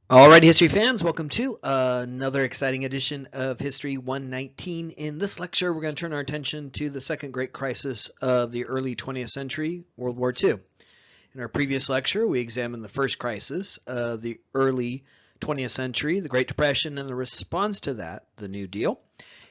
All right, history fans, welcome to another exciting edition of History 119. In this lecture, we're going to turn our attention to the second great crisis of the early 20th century, World War II. In our previous lecture, we examined the first crisis of the early 20th century, the Great Depression, and the response to that, the New Deal.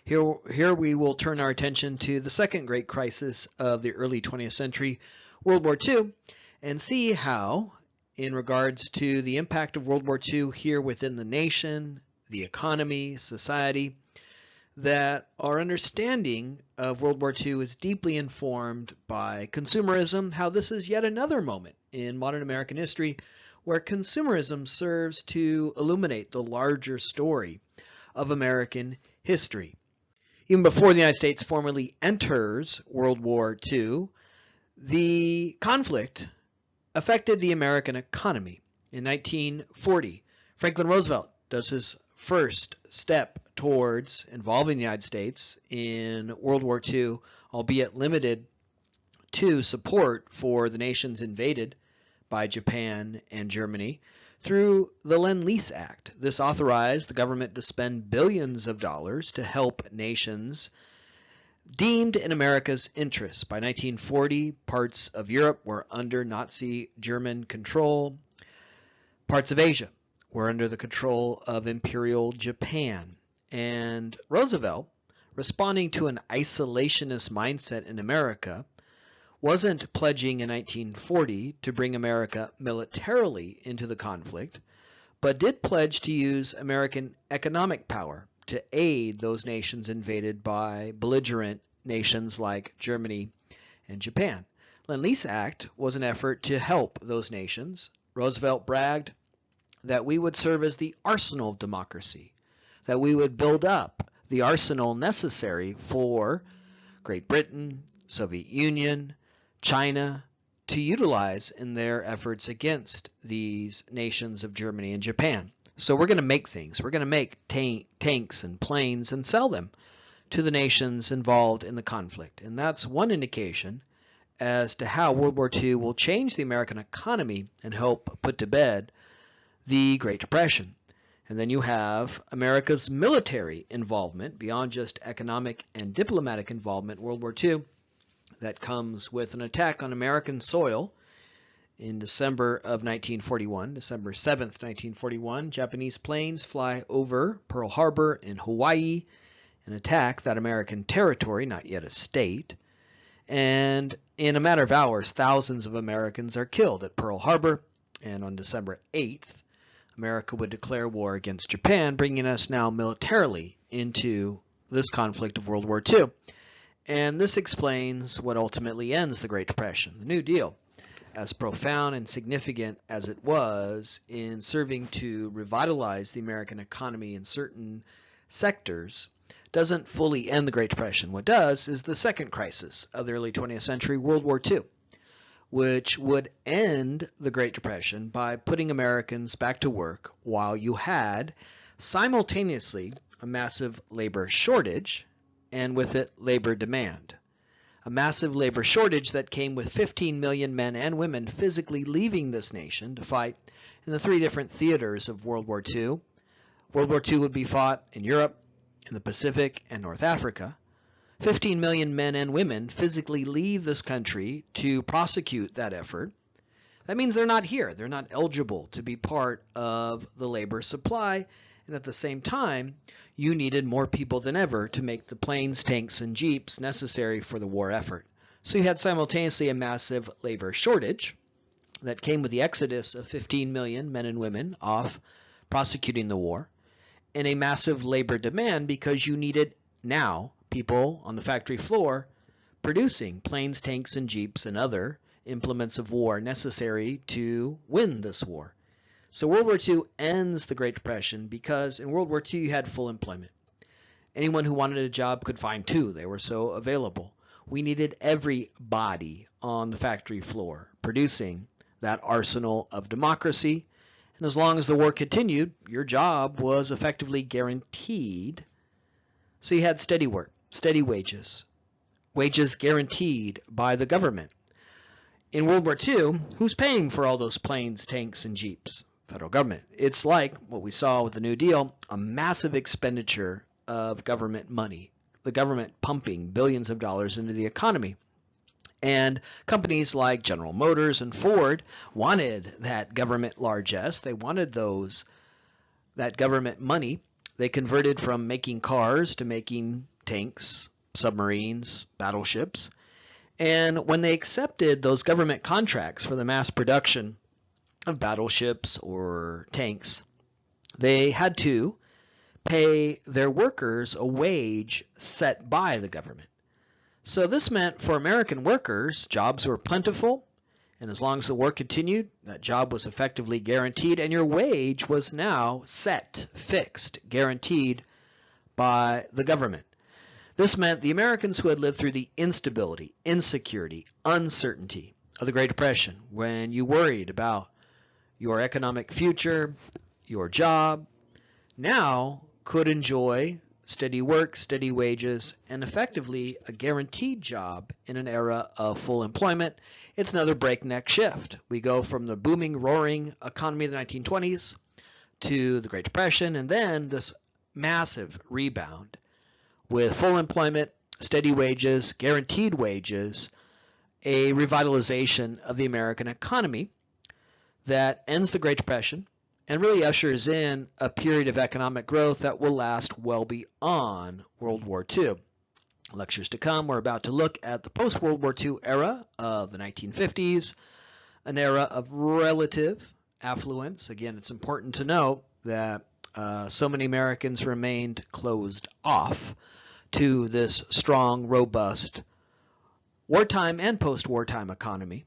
Here we will turn our attention to the second great crisis of the early 20th century, World War II, and see how, in regards to the impact of World War II here within the nation, the economy, society, that our understanding of World War II is deeply informed by consumerism, how this is yet another moment in modern American history where consumerism serves to illuminate the larger story of American history. Even before the United States formally enters World War II, the conflict affected the American economy. In 1940, Franklin Roosevelt does his first step towards involving the United States in World War II, albeit limited to support for the nations invaded by Japan and Germany, through the Lend-Lease Act. This authorized the government to spend billions of dollars to help nations deemed in America's interest. By 1940, parts of Europe were under Nazi German control. Parts of Asia were under the control of Imperial Japan. And Roosevelt, responding to an isolationist mindset in America, wasn't pledging in 1940 to bring America militarily into the conflict, but did pledge to use American economic power to aid those nations invaded by belligerent nations like Germany and Japan. Lend-Lease Act was an effort to help those nations. Roosevelt bragged that we would serve as the arsenal of democracy, that we would build up the arsenal necessary for Great Britain, Soviet Union, China to utilize in their efforts against these nations of Germany and Japan. So we're going to make things. We're going to make tanks and planes and sell them to the nations involved in the conflict. And that's one indication as to how World War II will change the American economy and help put to bed the Great Depression. And then you have America's military involvement beyond just economic and diplomatic involvement in World War II that comes with an attack on American soil in December of 1941, December 7th, 1941, Japanese planes fly over Pearl Harbor in Hawaii and attack that American territory, not yet a state. And in a matter of hours, thousands of Americans are killed at Pearl Harbor. And on December 8th, America would declare war against Japan, bringing us now militarily into this conflict of World War II. And this explains what ultimately ends the Great Depression, the New Deal. As profound and significant as it was in serving to revitalize the American economy in certain sectors, doesn't fully end the Great Depression. What does is the second crisis of the early 20th century, World War II, which would end the Great Depression by putting Americans back to work while you had simultaneously a massive labor shortage and with it labor demand. A massive labor shortage that came with 15 million men and women physically leaving this nation to fight in the three different theaters of World War II. World War II would be fought in Europe, in the Pacific, and North Africa. 15 million men and women physically leave this country to prosecute that effort. That means they're not here. They're not eligible to be part of the labor supply. And at the same time, you needed more people than ever to make the planes, tanks, and jeeps necessary for the war effort. So you had simultaneously a massive labor shortage that came with the exodus of 15 million men and women off prosecuting the war, and a massive labor demand because you needed now people on the factory floor producing planes, tanks, and jeeps and other implements of war necessary to win this war. So World War II ends the Great Depression because in World War II you had full employment. Anyone who wanted a job could find two. They were so available. We needed everybody on the factory floor producing that arsenal of democracy. And as long as the war continued, your job was effectively guaranteed. So you had steady work, steady wages, wages guaranteed by the government. In World War II, who's paying for all those planes, tanks, and jeeps? federal government. It's like what we saw with the New Deal, a massive expenditure of government money, the government pumping billions of dollars into the economy. And companies like General Motors and Ford wanted that government largesse. They wanted that government money. They converted from making cars to making tanks, submarines, battleships. And when they accepted those government contracts for the mass production of battleships or tanks, they had to pay their workers a wage set by the government. So this meant for American workers, jobs were plentiful, and as long as the war continued, that job was effectively guaranteed, and your wage was now set, fixed, guaranteed by the government. This meant the Americans who had lived through the instability, insecurity, uncertainty of the Great Depression, when you worried about your economic future, your job, now could enjoy steady work, steady wages, and effectively a guaranteed job in an era of full employment. It's another breakneck shift. We go from the booming, roaring economy of the 1920s to the Great Depression, and then this massive rebound with full employment, steady wages, guaranteed wages, a revitalization of the American economy that ends the Great Depression and really ushers in a period of economic growth that will last well beyond World War II. Lectures to come, we're about to look at the post-World War II era of the 1950s, an era of relative affluence. Again, it's important to note that so many Americans remained closed off to this strong, robust wartime and post-wartime economy.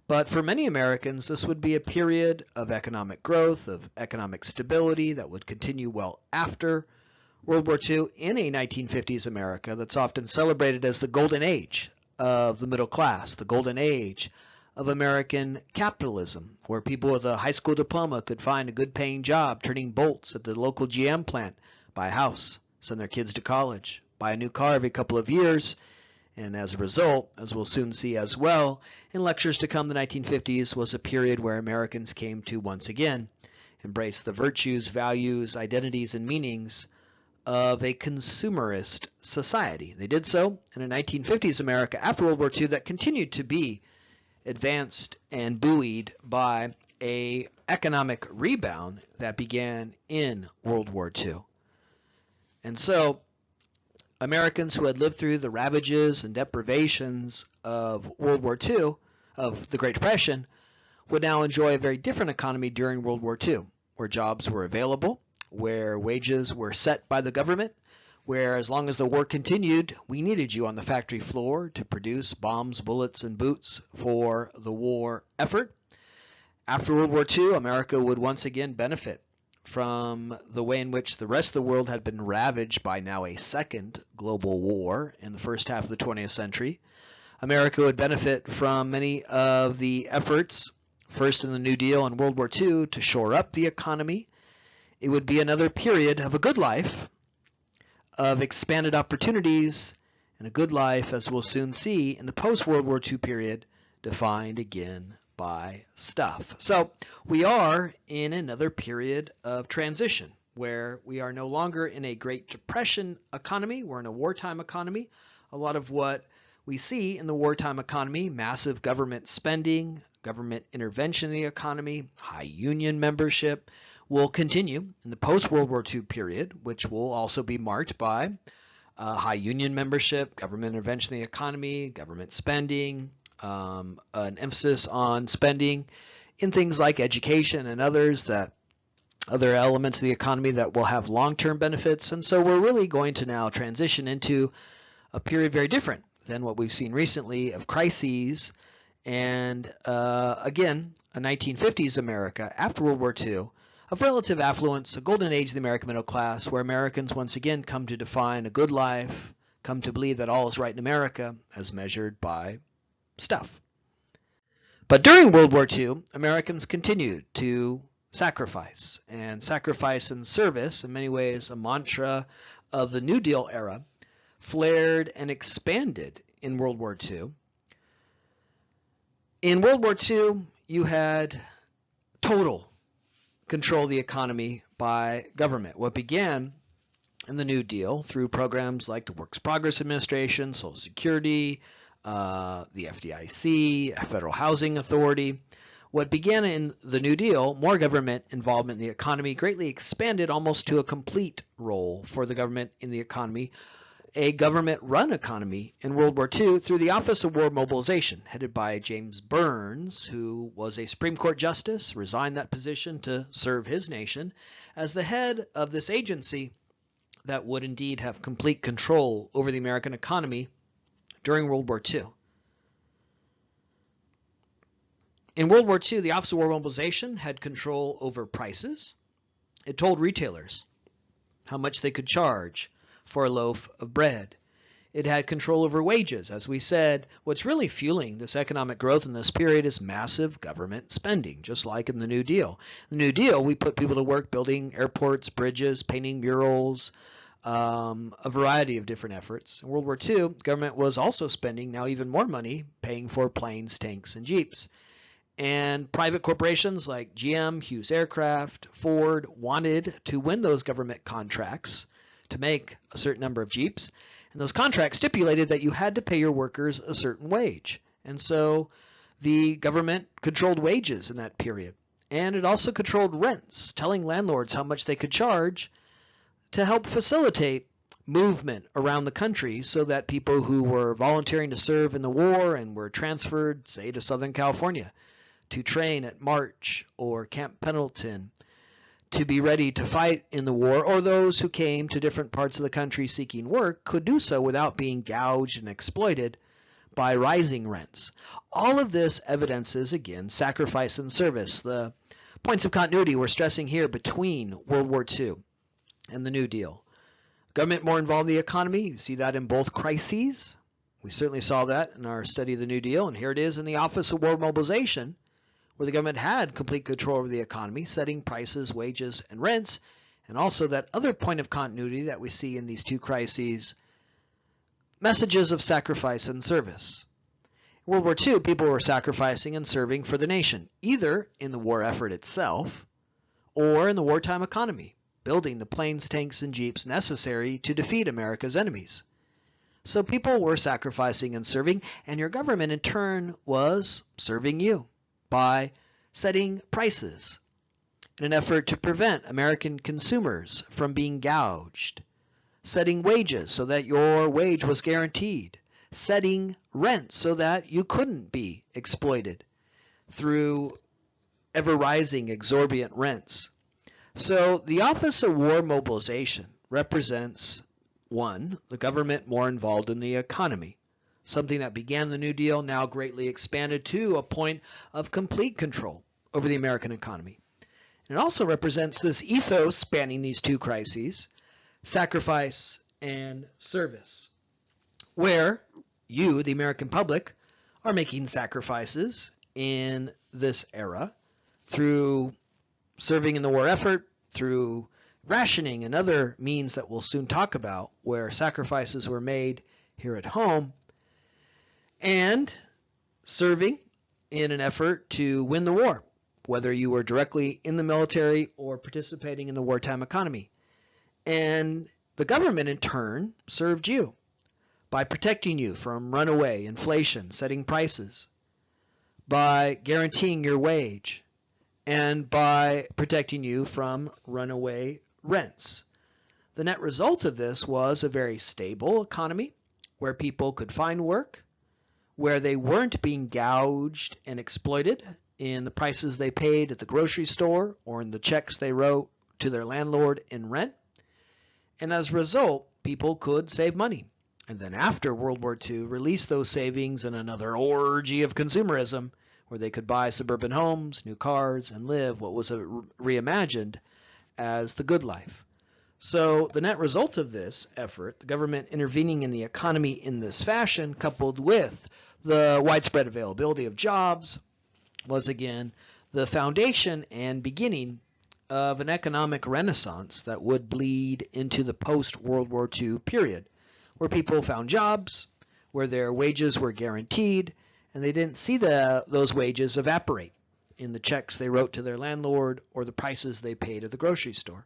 But for many Americans, this would be a period of economic growth, of economic stability that would continue well after World War II in a 1950s America that's often celebrated as the golden age of the middle class, the golden age of American capitalism, where people with a high school diploma could find a good paying job turning bolts at the local GM plant, buy a house, send their kids to college, buy a new car every couple of years. And as a result, as we'll soon see as well, in lectures to come, the 1950s was a period where Americans came to once again embrace the virtues, values, identities, and meanings of a consumerist society. They did so in a 1950s America after World War II that continued to be advanced and buoyed by an economic rebound that began in World War II. And so Americans who had lived through the ravages and deprivations of World War II, of the Great Depression, would now enjoy a very different economy during World War II, where jobs were available, where wages were set by the government, where as long as the war continued, we needed you on the factory floor to produce bombs, bullets, and boots for the war effort. After World War II, America would once again benefit from the way in which the rest of the world had been ravaged by now a second global war in the first half of the 20th century. America would benefit from many of the efforts, first in the New Deal and World War II, to shore up the economy. It would be another period of a good life, of expanded opportunities, and a good life, as we'll soon see, in the post-World War II period, defined again by stuff. So we are in another period of transition where we are no longer in a Great Depression economy. We're in a wartime economy. A lot of what we see in the wartime economy, massive government spending, government intervention in the economy, high union membership, will continue in the post-World War II period, which will also be marked by high union membership, government intervention in the economy, government spending, an emphasis on spending in things like education and other elements of the economy that will have long-term benefits. And so we're really going to now transition into a period very different than what we've seen recently of crises and, again, a 1950s America after World War II of relative affluence, a golden age of the American middle class, where Americans once again come to define a good life, come to believe that all is right in America as measured by stuff. But during World War II, Americans continued to sacrifice, and sacrifice in service, in many ways a mantra of the New Deal era, flared and expanded in World War II. In World War II, you had total control the economy by government. What began in the New Deal through programs like the Works Progress Administration, Social Security, the FDIC, Federal Housing Authority. What began in the New Deal, more government involvement in the economy, greatly expanded almost to a complete role for the government in the economy, a government-run economy in World War II through the Office of War Mobilization, headed by James Burns, who was a Supreme Court justice, resigned that position to serve his nation as the head of this agency that would indeed have complete control over the American economy during World War II. In World War II, the Office of War Mobilization had control over prices. It told retailers how much they could charge for a loaf of bread. It had control over wages. As we said, what's really fueling this economic growth in this period is massive government spending, just like in the New Deal. In the New Deal, we put people to work building airports, bridges, painting murals, a variety of different efforts. In World War II, government was also spending now even more money paying for planes, tanks, and jeeps. And private corporations like GM, Hughes Aircraft, Ford wanted to win those government contracts to make a certain number of Jeeps. And those contracts stipulated that you had to pay your workers a certain wage. And so the government controlled wages in that period. And it also controlled rents, telling landlords how much they could charge to help facilitate movement around the country so that people who were volunteering to serve in the war and were transferred, say, to Southern California, to train at March or Camp Pendleton to be ready to fight in the war, or those who came to different parts of the country seeking work could do so without being gouged and exploited by rising rents. All of this evidences, again, sacrifice and service. The points of continuity we're stressing here between World War II and the New Deal. Government more involved in the economy. You see that in both crises. We certainly saw that in our study of the New Deal, and here it is in the Office of War Mobilization, where the government had complete control over the economy, setting prices, wages, and rents, and also that other point of continuity that we see in these two crises, messages of sacrifice and service. In World War II, people were sacrificing and serving for the nation, either in the war effort itself or in the wartime economy, building the planes, tanks, and jeeps necessary to defeat America's enemies. So people were sacrificing and serving, and your government in turn was serving you by setting prices in an effort to prevent American consumers from being gouged, setting wages so that your wage was guaranteed, setting rent so that you couldn't be exploited through ever-rising exorbitant rents. So the Office of War Mobilization represents, one, the government more involved in the economy, something that began the New Deal, now greatly expanded to a point of complete control over the American economy. And it also represents this ethos spanning these two crises, sacrifice and service, where you, the American public, are making sacrifices in this era through serving in the war effort, through rationing and other means that we'll soon talk about, where sacrifices were made here at home, and serving in an effort to win the war, whether you were directly in the military or participating in the wartime economy. And the government, in turn, served you by protecting you from runaway inflation, setting prices, by guaranteeing your wage, and by protecting you from runaway rents. The net result of this was a very stable economy where people could find work, where they weren't being gouged and exploited in the prices they paid at the grocery store or in the checks they wrote to their landlord in rent. And as a result, people could save money. And then after World War II, release those savings in another orgy of consumerism, where they could buy suburban homes, new cars, and live what was reimagined as the good life. So the net result of this effort, the government intervening in the economy in this fashion, coupled with the widespread availability of jobs, was again the foundation and beginning of an economic renaissance that would bleed into the post-World War II period, where people found jobs, where their wages were guaranteed, and they didn't see those wages evaporate in the checks they wrote to their landlord or the prices they paid at the grocery store.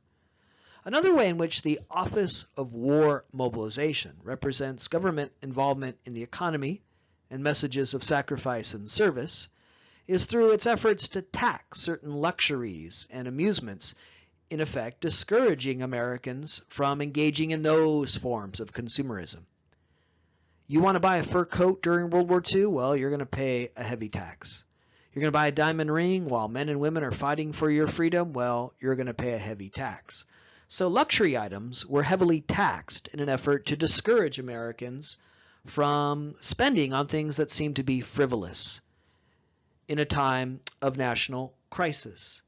Another way in which the Office of War Mobilization represents government involvement in the economy and messages of sacrifice and service is through its efforts to tax certain luxuries and amusements, in effect discouraging Americans from engaging in those forms of consumerism. You want to buy a fur coat during World War II? Well, you're going to pay a heavy tax. You're going to buy a diamond ring while men and women are fighting for your freedom? Well, you're going to pay a heavy tax. So luxury items were heavily taxed in an effort to discourage Americans from spending on things that seemed to be frivolous in a time of national crisis.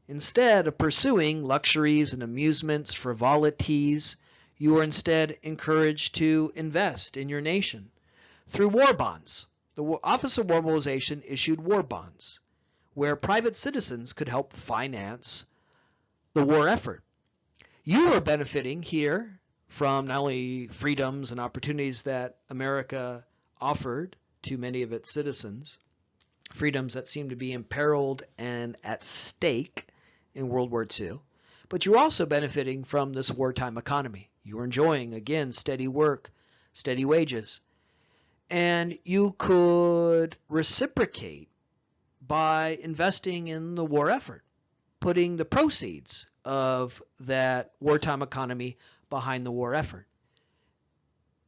Instead of pursuing luxuries and amusements, frivolities, you were instead encouraged to invest in your nation through war bonds. The Office of War Mobilization issued war bonds where private citizens could help finance the war effort. You are benefiting here from not only freedoms and opportunities that America offered to many of its citizens, freedoms that seem to be imperiled and at stake in World War II, but you're also benefiting from this wartime economy. You're enjoying, again, steady work, steady wages, and you could reciprocate by investing in the war effort, putting the proceeds of that wartime economy behind the war effort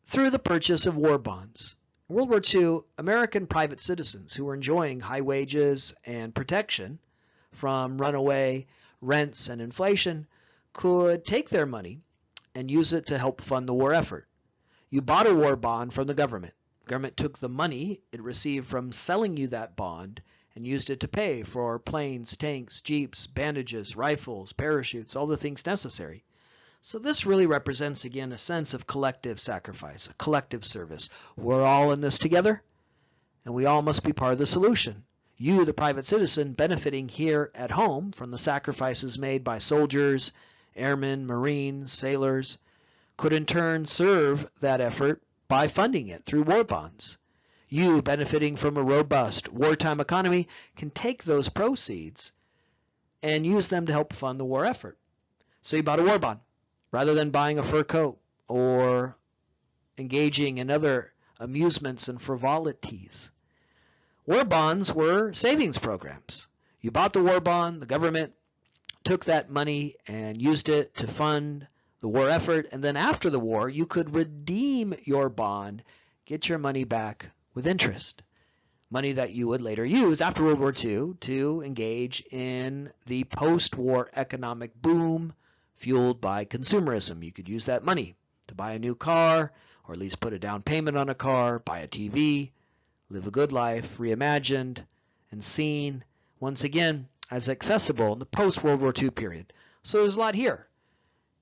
through the purchase of war bonds. In World War II, American private citizens who were enjoying high wages and protection from runaway rents and inflation could take their money and use it to help fund the war effort. You bought a war bond from the government. The government took the money it received from selling you that bond and used it to pay for planes, tanks, jeeps, bandages, rifles, parachutes, all the things necessary. So this really represents, again, a sense of collective sacrifice, a collective service. We're all in this together, and we all must be part of the solution. You, the private citizen, benefiting here at home from the sacrifices made by soldiers, airmen, Marines, sailors, could in turn serve that effort by funding it through war bonds. You, benefiting from a robust wartime economy, can take those proceeds and use them to help fund the war effort. So you bought a war bond rather than buying a fur coat or engaging in other amusements and frivolities. War bonds were savings programs. You bought the war bond, the government took that money and used it to fund the war effort, and then after the war, you could redeem your bond, get your money back with interest, money that you would later use after World War II to engage in the post-war economic boom fueled by consumerism. You could use that money to buy a new car, or at least put a down payment on a car, buy a TV, live a good life, reimagined and seen once again as accessible in the post-World War II period. So there's a lot here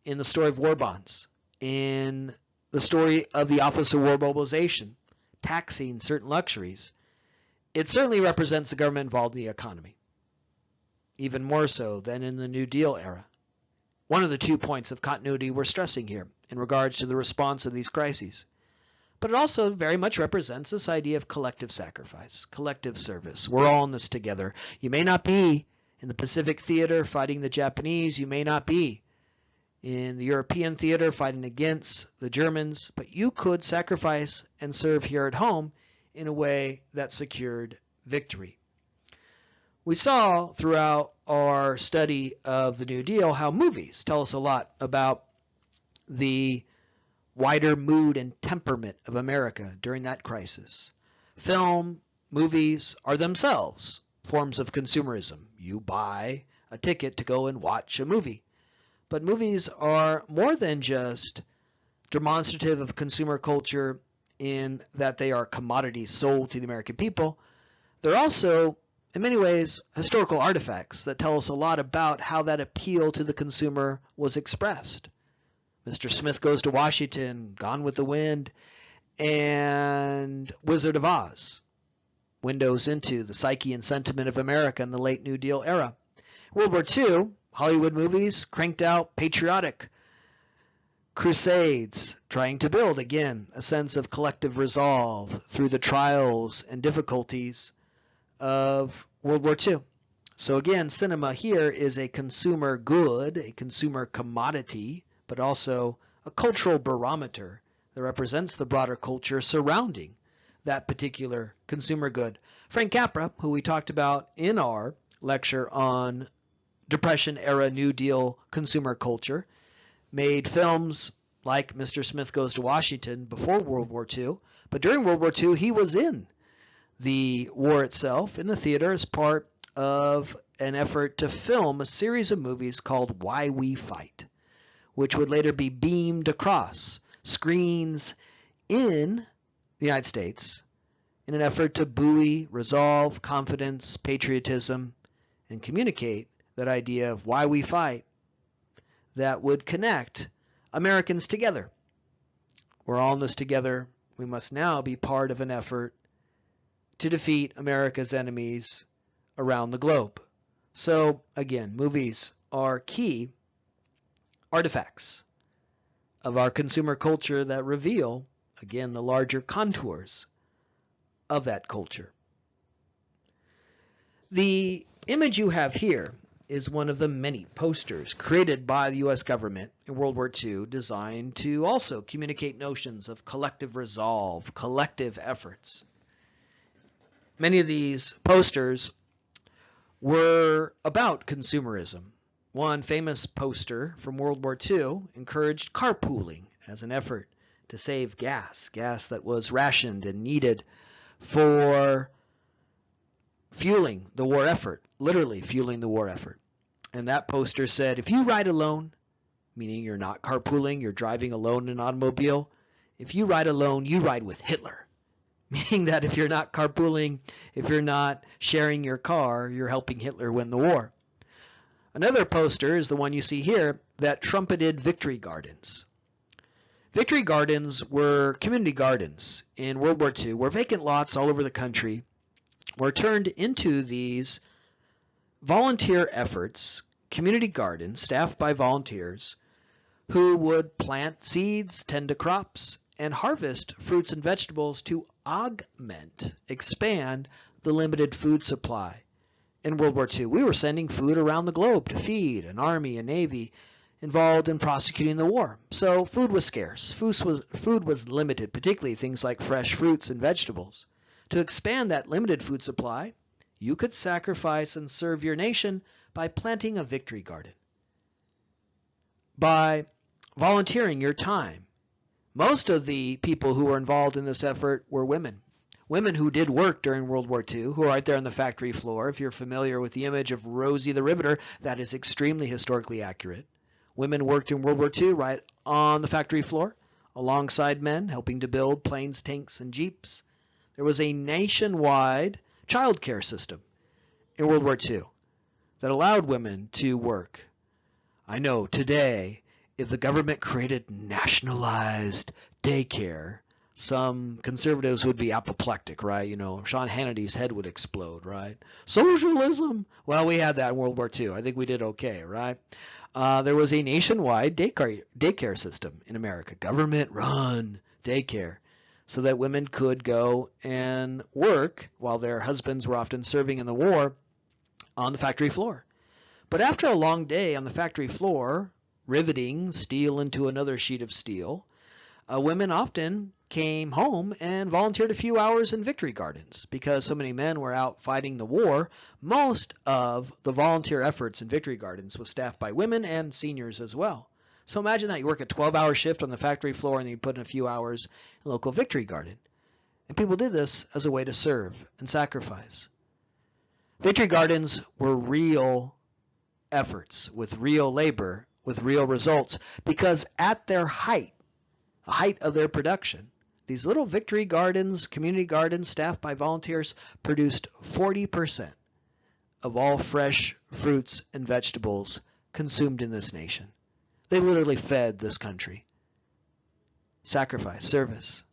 in the story of war bonds, in the story of the Office of War Mobilization, taxing certain luxuries. It certainly represents the government involved in the economy, even more so than in the New Deal era. One of the 2 points of continuity we're stressing here in regards to the response of these crises. But it also very much represents this idea of collective sacrifice, collective service. We're all in this together. You may not be in the Pacific theater fighting the Japanese. You may not be in the European theater fighting against the Germans, but you could sacrifice and serve here at home in a way that secured victory. We saw throughout our study of the New Deal how movies tell us a lot about the wider mood and temperament of America during that crisis. Film, movies are themselves forms of consumerism. You buy a ticket to go and watch a movie. But movies are more than just demonstrative of consumer culture in that they are commodities sold to the American people. They're also, in many ways, historical artifacts that tell us a lot about how that appeal to the consumer was expressed. Mr. Smith Goes to Washington, Gone with the Wind, and Wizard of Oz. Windows into the psyche and sentiment of America in the late New Deal era. World War II, Hollywood movies cranked out patriotic crusades, trying to build, again, a sense of collective resolve through the trials and difficulties of World War II. So again, cinema here is a consumer good, a consumer commodity, but also a cultural barometer that represents the broader culture surrounding that particular consumer good. Frank Capra, who we talked about in our lecture on Depression-era New Deal consumer culture, made films like Mr. Smith Goes to Washington before World War II, but during World War II he was in the war itself in the theater as part of an effort to film a series of movies called Why We Fight, which would later be beamed across screens in the United States in an effort to buoy, resolve, confidence, patriotism, and communicate that idea of why we fight that would connect Americans together. We're all in this together. We must now be part of an effort to defeat America's enemies around the globe. So again, movies are key artifacts of our consumer culture that reveal, again, the larger contours of that culture. The image you have here is one of the many posters created by the U.S. government in World War II designed to also communicate notions of collective resolve, collective efforts. Many of these posters were about consumerism. One famous poster from World War II encouraged carpooling as an effort to save gas that was rationed and needed for fueling the war effort, literally fueling the war effort. And that poster said, if you ride alone, meaning you're not carpooling, you're driving alone in an automobile, if you ride alone, you ride with Hitler. Meaning that if you're not carpooling, if you're not sharing your car, you're helping Hitler win the war. Another poster is the one you see here that trumpeted victory gardens. Victory gardens were community gardens in World War II where vacant lots all over the country were turned into these volunteer efforts, community gardens staffed by volunteers who would plant seeds, tend to crops, and harvest fruits and vegetables to augment, expand the limited food supply. In World War II, we were sending food around the globe to feed an army, a navy involved in prosecuting the war. So food was scarce. Food was limited, particularly things like fresh fruits and vegetables. To expand that limited food supply, you could sacrifice and serve your nation by planting a victory garden, by volunteering your time. Most of the people who were involved in this effort were women. Women who did work during World War II, who are right there on the factory floor. If you're familiar with the image of Rosie the Riveter, that is extremely historically accurate. Women worked in World War II right on the factory floor, alongside men, helping to build planes, tanks, and jeeps. There was a nationwide child care system in World War II that allowed women to work. I know today, if the government created nationalized daycare, some conservatives would be apoplectic, right? You know, Sean Hannity's head would explode, right? Socialism. Well, we had that in World War II. I think we did okay, right? There was a nationwide daycare system in America, government-run daycare, so that women could go and work while their husbands were often serving in the war on the factory floor. But after a long day on the factory floor, riveting steel into another sheet of steel, women often came home and volunteered a few hours in victory gardens. Because so many men were out fighting the war, most of the volunteer efforts in victory gardens was staffed by women and seniors as well. So imagine that you work a 12-hour shift on the factory floor and you put in a few hours in a local victory garden. And people did this as a way to serve and sacrifice. Victory gardens were real efforts with real labor, with real results, because at their height, the height of their production, these little victory gardens, community gardens staffed by volunteers produced 40% of all fresh fruits and vegetables consumed in this nation. They literally fed this country. Sacrifice, service.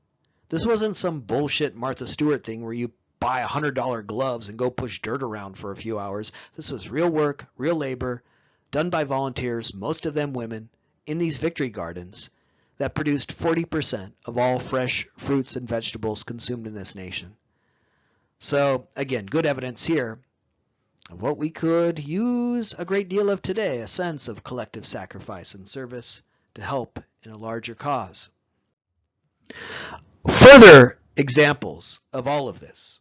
This wasn't some bullshit Martha Stewart thing where you buy $100 gloves and go push dirt around for a few hours. This was real work, real labor, done by volunteers, most of them women, in these victory gardens that produced 40% of all fresh fruits and vegetables consumed in this nation. So again, good evidence here of what we could use a great deal of today, a sense of collective sacrifice and service to help in a larger cause. Further examples of all of this: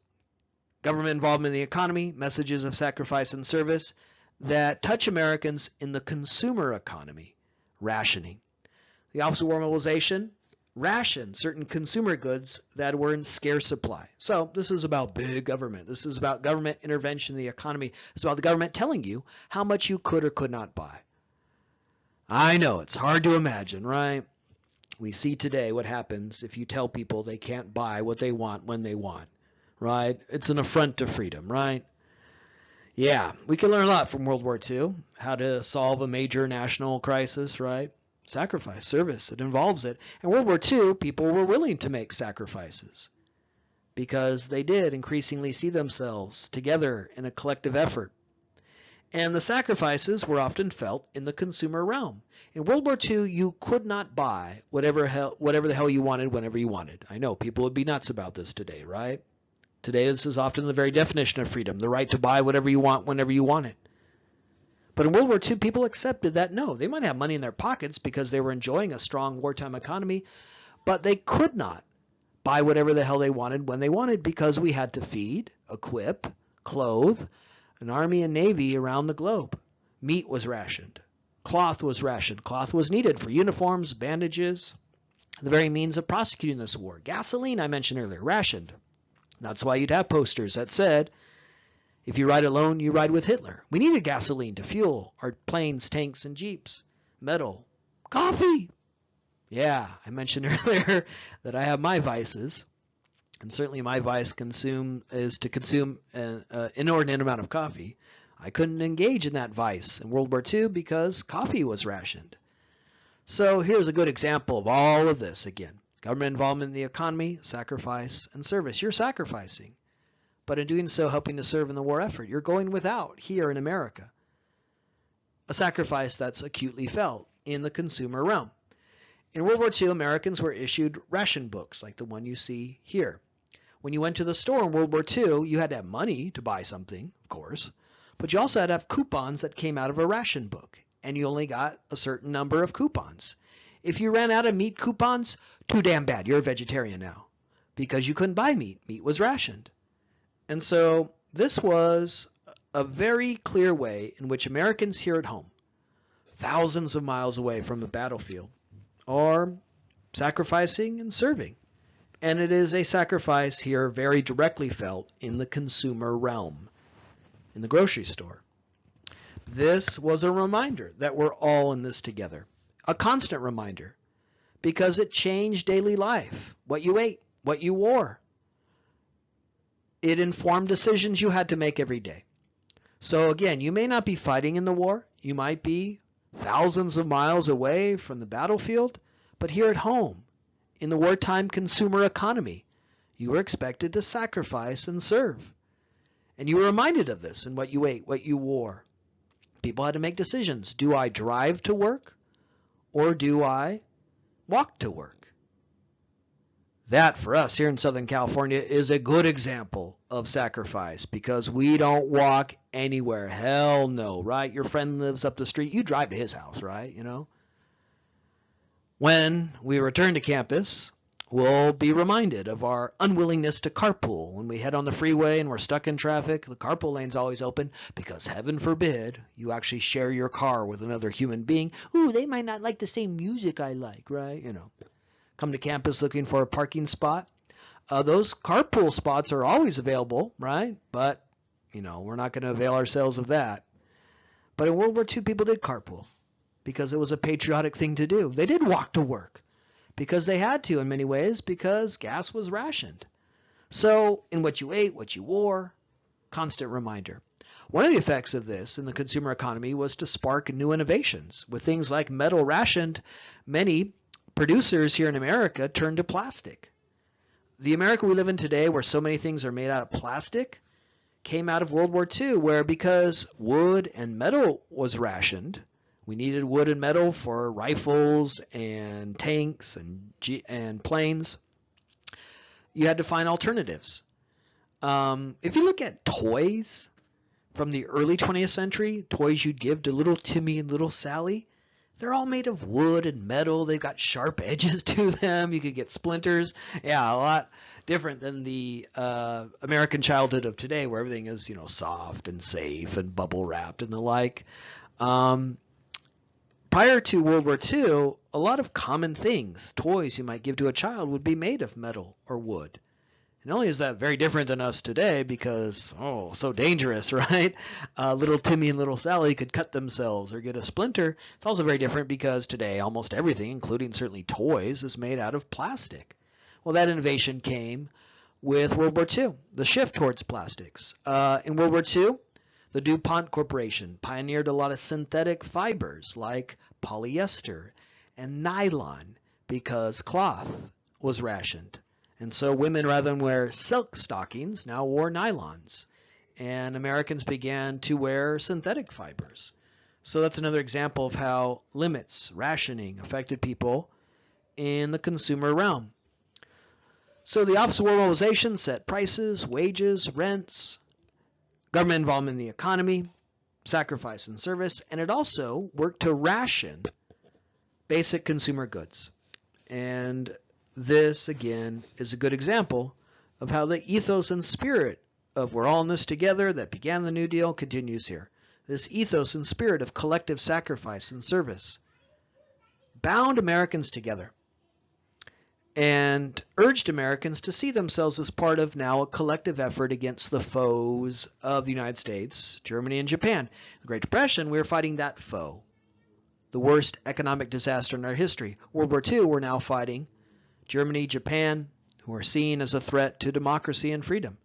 government involvement in the economy, messages of sacrifice and service that touch Americans in the consumer economy, rationing. The Office of War Mobilization rationed certain consumer goods that were in scarce supply. So this is about big government. This is about government intervention in the economy. It's about the government telling you how much you could or could not buy. I know, it's hard to imagine, right? We see today what happens if you tell people they can't buy what they want when they want, right? It's an affront to freedom, right? Yeah, we can learn a lot from World War II, how to solve a major national crisis, right? Sacrifice, service, it involves it. In World War II, people were willing to make sacrifices because they did increasingly see themselves together in a collective effort. And the sacrifices were often felt in the consumer realm. In World War II, you could not buy whatever the hell you wanted whenever you wanted. I know people would be nuts about this today, right? Today, this is often the very definition of freedom, the right to buy whatever you want whenever you want it. But in World War II, people accepted that no, they might have money in their pockets because they were enjoying a strong wartime economy, but they could not buy whatever the hell they wanted when they wanted because we had to feed, equip, clothe an army and navy around the globe. Meat was rationed. Cloth was rationed. Cloth was needed for uniforms, bandages, the very means of prosecuting this war. Gasoline, I mentioned earlier, rationed. That's why you'd have posters that said, if you ride alone, you ride with Hitler. We needed gasoline to fuel our planes, tanks, and jeeps. Metal. Coffee. Yeah, I mentioned earlier that I have my vices. And certainly my vice is to consume an inordinate amount of coffee. I couldn't engage in that vice in World War II because coffee was rationed. So here's a good example of all of this again. Government involvement in the economy, sacrifice, and service. You're sacrificing, but in doing so, helping to serve in the war effort. You're going without here in America. A sacrifice that's acutely felt in the consumer realm. In World War II, Americans were issued ration books like the one you see here. When you went to the store in World War II, you had to have money to buy something, of course, but you also had to have coupons that came out of a ration book, and you only got a certain number of coupons. If you ran out of meat coupons, too damn bad. You're a vegetarian now because you couldn't buy meat. Meat was rationed. And so this was a very clear way in which Americans here at home, thousands of miles away from the battlefield, are sacrificing and serving. And it is a sacrifice here very directly felt in the consumer realm, in the grocery store. This was a reminder that we're all in this together. A constant reminder, because it changed daily life, what you ate, what you wore. It informed decisions you had to make every day. So again, you may not be fighting in the war. You might be thousands of miles away from the battlefield, but here at home, in the wartime consumer economy, you were expected to sacrifice and serve. And you were reminded of this in what you ate, what you wore. People had to make decisions. Do I drive to work? Or do I walk to work? That, for us here in Southern California, is a good example of sacrifice because we don't walk anywhere. Hell no, right? Your friend lives up the street. You drive to his house, right? You know? When we return to campus, we'll be reminded of our unwillingness to carpool. When we head on the freeway and we're stuck in traffic, the carpool lane's always open because heaven forbid you actually share your car with another human being. Ooh, they might not like the same music I like, right? You know, come to campus looking for a parking spot. Those carpool spots are always available, right? But, you know, we're not going to avail ourselves of that. But in World War II, people did carpool because it was a patriotic thing to do. They did walk to work because they had to in many ways because gas was rationed. So in what you ate, what you wore, constant reminder. One of the effects of this in the consumer economy was to spark new innovations. With things like metal rationed, many producers here in America turned to plastic. The America we live in today, where so many things are made out of plastic, came out of World War II, where because wood and metal was rationed, we needed wood and metal for rifles and tanks and planes. You had to find alternatives. If you look at toys from the early 20th century, toys you'd give to little Timmy and little Sally, they're all made of wood and metal. They've got sharp edges to them. You could get splinters. Yeah, a lot different than the American childhood of today, where everything is, soft and safe and bubble wrapped and the like. Prior to World War II, a lot of common things, toys you might give to a child, would be made of metal or wood. And not only is that very different than us today because, so dangerous, right? Little Timmy and little Sally could cut themselves or get a splinter. It's also very different because today almost everything, including certainly toys, is made out of plastic. Well, that innovation came with World War II, the shift towards plastics. In World War II, the DuPont Corporation pioneered a lot of synthetic fibers like polyester and nylon because cloth was rationed. And so women, rather than wear silk stockings, now wore nylons. And Americans began to wear synthetic fibers. So that's another example of how limits, rationing, affected people in the consumer realm. So the Office of World Mobilization set prices, wages, rents, government involvement in the economy, sacrifice and service, and it also worked to ration basic consumer goods. And this, again, is a good example of how the ethos and spirit of we're all in this together that began the New Deal continues here. This ethos and spirit of collective sacrifice and service bound Americans together and urged Americans to see themselves as part of now a collective effort against the foes of the United States, Germany, and Japan. The Great Depression, we were fighting that foe, the worst economic disaster in our history. World War II, we're now fighting Germany, Japan, who are seen as a threat to democracy and freedom.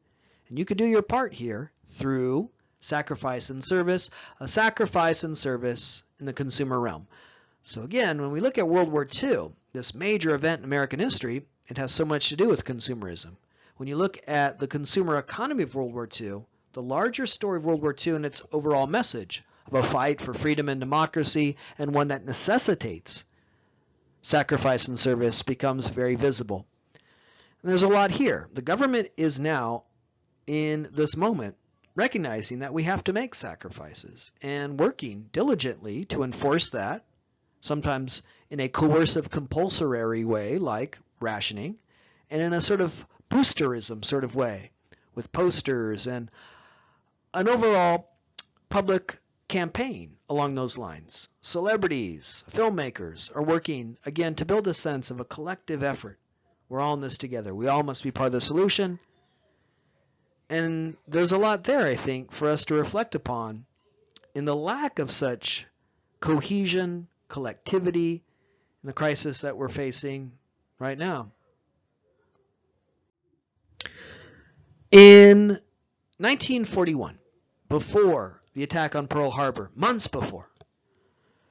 And you could do your part here through sacrifice and service, a sacrifice and service in the consumer realm. So again, when we look at World War II, this major event in American history, it has so much to do with consumerism. When you look at the consumer economy of World War II, the larger story of World War II and its overall message of a fight for freedom and democracy, and one that necessitates sacrifice and service, becomes very visible. And there's a lot here. The government is now, in this moment, recognizing that we have to make sacrifices and working diligently to enforce that, sometimes in a coercive, compulsory way like rationing, and in a sort of boosterism sort of way with posters and an overall public campaign along those lines. Celebrities, filmmakers are working, again, to build a sense of a collective effort. We're all in this together. We all must be part of the solution. And there's a lot there, I think, for us to reflect upon in the lack of such cohesion, collectivity in the crisis that we're facing right now. In 1941, before the attack on Pearl Harbor, months before,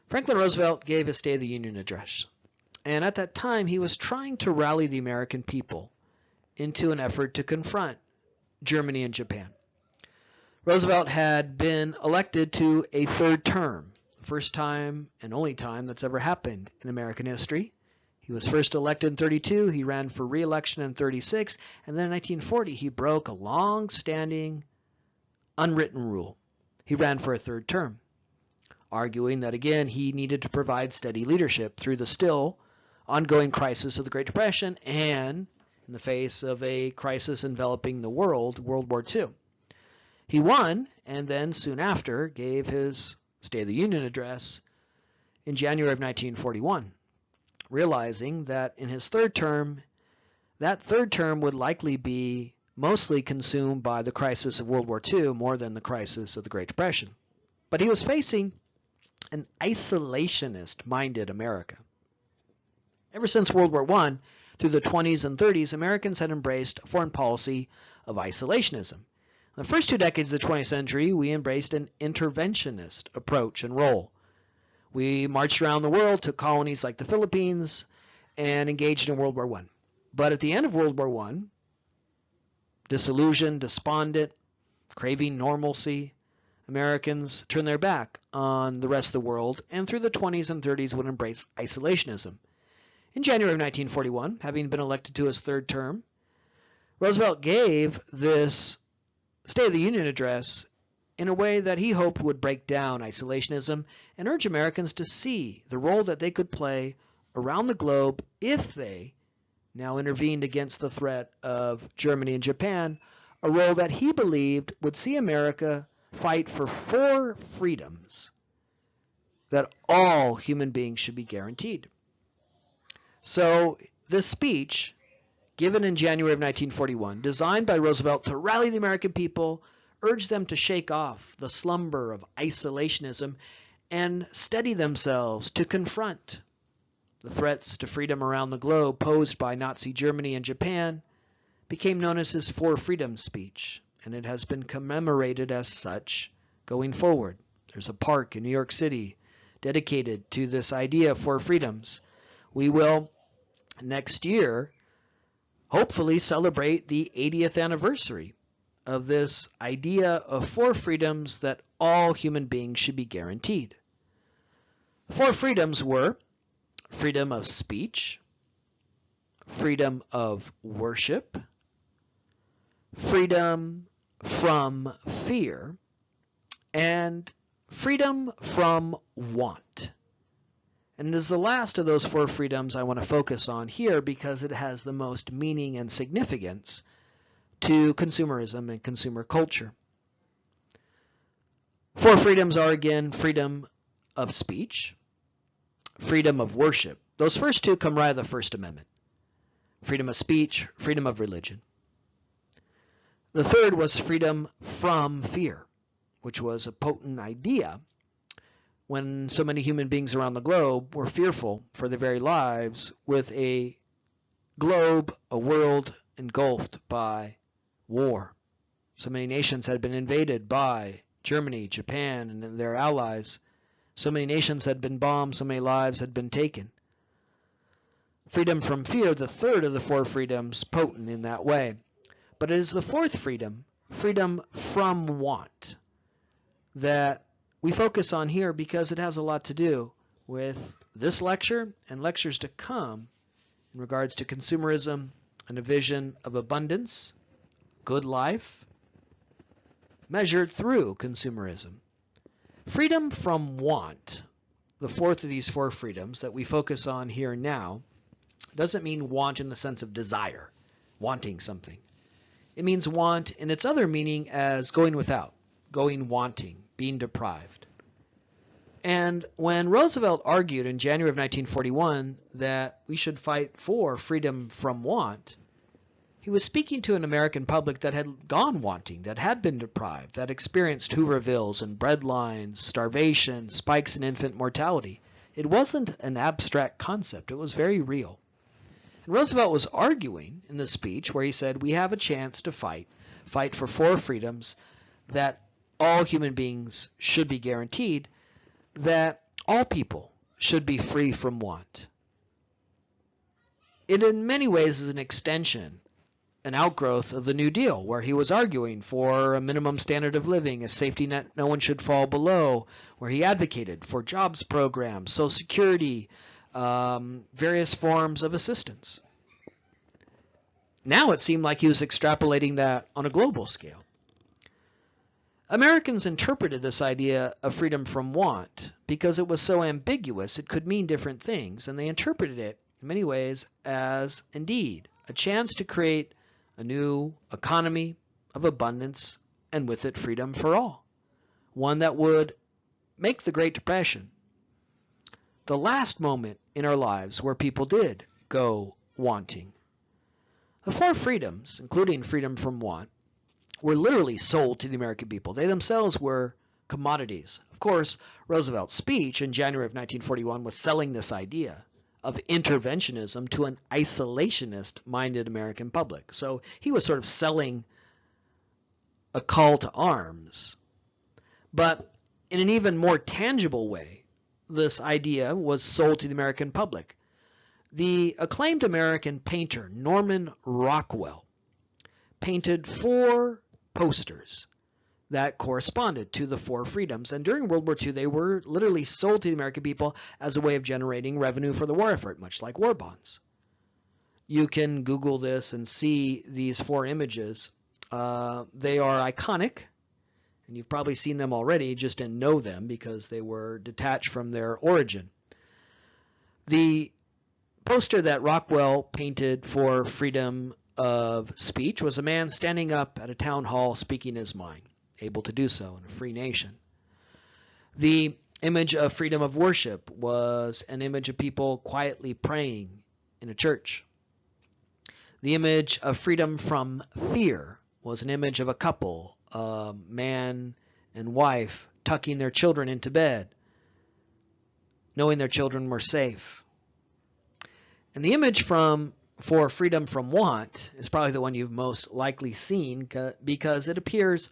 Franklin Roosevelt gave his State of the Union address. And at that time, he was trying to rally the American people into an effort to confront Germany and Japan. Roosevelt had been elected to a third term, first time and only time that's ever happened in American history. He was first elected in 32, he ran for re-election in 36, and then in 1940 he broke a long-standing unwritten rule. He ran for a third term, arguing that, again, he needed to provide steady leadership through the still ongoing crisis of the Great Depression and in the face of a crisis enveloping the world, World War II. He won, and then soon after gave his State of the Union address in January of 1941, realizing that in his third term, that third term would likely be mostly consumed by the crisis of World War II more than the crisis of the Great Depression. But he was facing an isolationist-minded America. Ever since World War I, through the 20s and 30s, Americans had embraced a foreign policy of isolationism. In the first 2 decades of the 20th century, we embraced an interventionist approach and role. We marched around the world, took colonies like the Philippines, and engaged in World War I. But at the end of World War I, disillusioned, despondent, craving normalcy, Americans turned their back on the rest of the world, and through the 20s and 30s would embrace isolationism. In January of 1941, having been elected to his third term, Roosevelt gave this State of the Union address in a way that he hoped would break down isolationism and urge Americans to see the role that they could play around the globe if they now intervened against the threat of Germany and Japan, a role that he believed would see America fight for 4 freedoms that all human beings should be guaranteed. So this speech, given in January of 1941, designed by Roosevelt to rally the American people, urge them to shake off the slumber of isolationism and steady themselves to confront the threats to freedom around the globe posed by Nazi Germany and Japan, became known as his 4 Freedoms speech, and it has been commemorated as such going forward. There's a park in New York City dedicated to this idea of 4 freedoms. We will next year hopefully celebrate the 80th anniversary of this idea of 4 freedoms that all human beings should be guaranteed. 4 freedoms were freedom of speech, freedom of worship, freedom from fear, and freedom from want. And it is the last of those 4 freedoms I want to focus on here because it has the most meaning and significance to consumerism and consumer culture. 4 freedoms are, again, freedom of speech, freedom of worship. Those first 2 come right out of the First Amendment. Freedom of speech, freedom of religion. The third was freedom from fear, which was a potent idea when so many human beings around the globe were fearful for their very lives, with a globe, a world engulfed by war. So many nations had been invaded by Germany, Japan, and their allies. So many nations had been bombed, so many lives had been taken. Freedom from fear, the third of the 4 freedoms, potent in that way. But it is the 4th freedom, freedom from want, that we focus on here because it has a lot to do with this lecture and lectures to come in regards to consumerism and a vision of abundance, good life, measured through consumerism. Freedom from want, the 4th of these 4 freedoms that we focus on here now, doesn't mean want in the sense of desire, wanting something. It means want in its other meaning as going without, going wanting, being deprived. And when Roosevelt argued in January of 1941 that we should fight for freedom from want, he was speaking to an American public that had gone wanting, that had been deprived, that experienced Hoovervilles and breadlines, starvation, spikes in infant mortality. It wasn't an abstract concept. It was very real. And Roosevelt was arguing in the speech where he said, we have a chance to fight for 4 freedoms that all human beings should be guaranteed, that all people should be free from want. It in many ways is an extension, an outgrowth of the New Deal, where he was arguing for a minimum standard of living, a safety net no one should fall below, where he advocated for jobs programs, Social Security, various forms of assistance. Now it seemed like he was extrapolating that on a global scale. Americans interpreted this idea of freedom from want because it was so ambiguous it could mean different things, and they interpreted it in many ways as, indeed, a chance to create a new economy of abundance and with it freedom for all, one that would make the Great Depression the last moment in our lives where people did go wanting. The 4 freedoms, including freedom from want, were literally sold to the American people. They themselves were commodities. Of course, Roosevelt's speech in January of 1941 was selling this idea of interventionism to an isolationist-minded American public. So he was sort of selling a call to arms. But in an even more tangible way, this idea was sold to the American public. The acclaimed American painter Norman Rockwell painted 4 posters that corresponded to the 4 freedoms, and during World War II they were literally sold to the American people as a way of generating revenue for the war effort, much like war bonds. You can Google this and see these 4 images. They are iconic, and you've probably seen them already, just didn't know them because they were detached from their origin. The poster that Rockwell painted for freedom of speech was a man standing up at a town hall speaking his mind, able to do so in a free nation. The image of freedom of worship was an image of people quietly praying in a church. The image of freedom from fear was an image of a couple, a man and wife, tucking their children into bed, knowing their children were safe. And the image for freedom from want is probably the one you've most likely seen because it appears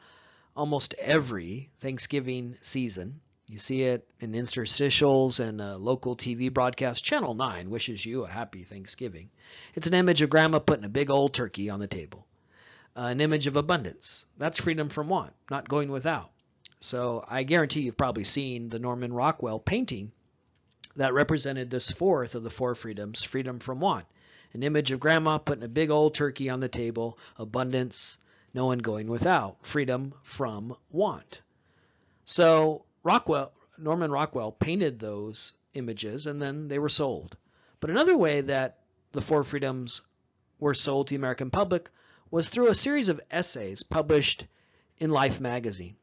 almost every Thanksgiving season. You see it in interstitials and a local TV broadcast. Channel 9 wishes you a happy Thanksgiving. It's an image of grandma putting a big old turkey on the table. An image of abundance. That's freedom from want, not going without. So I guarantee you've probably seen the Norman Rockwell painting that represented this 4th of the 4 freedoms, freedom from want. An image of grandma putting a big old turkey on the table, abundance, no one going without, freedom from want. So Norman Rockwell painted those images and then they were sold. But another way that the 4 freedoms were sold to the American public was through a series of essays published in Life magazine,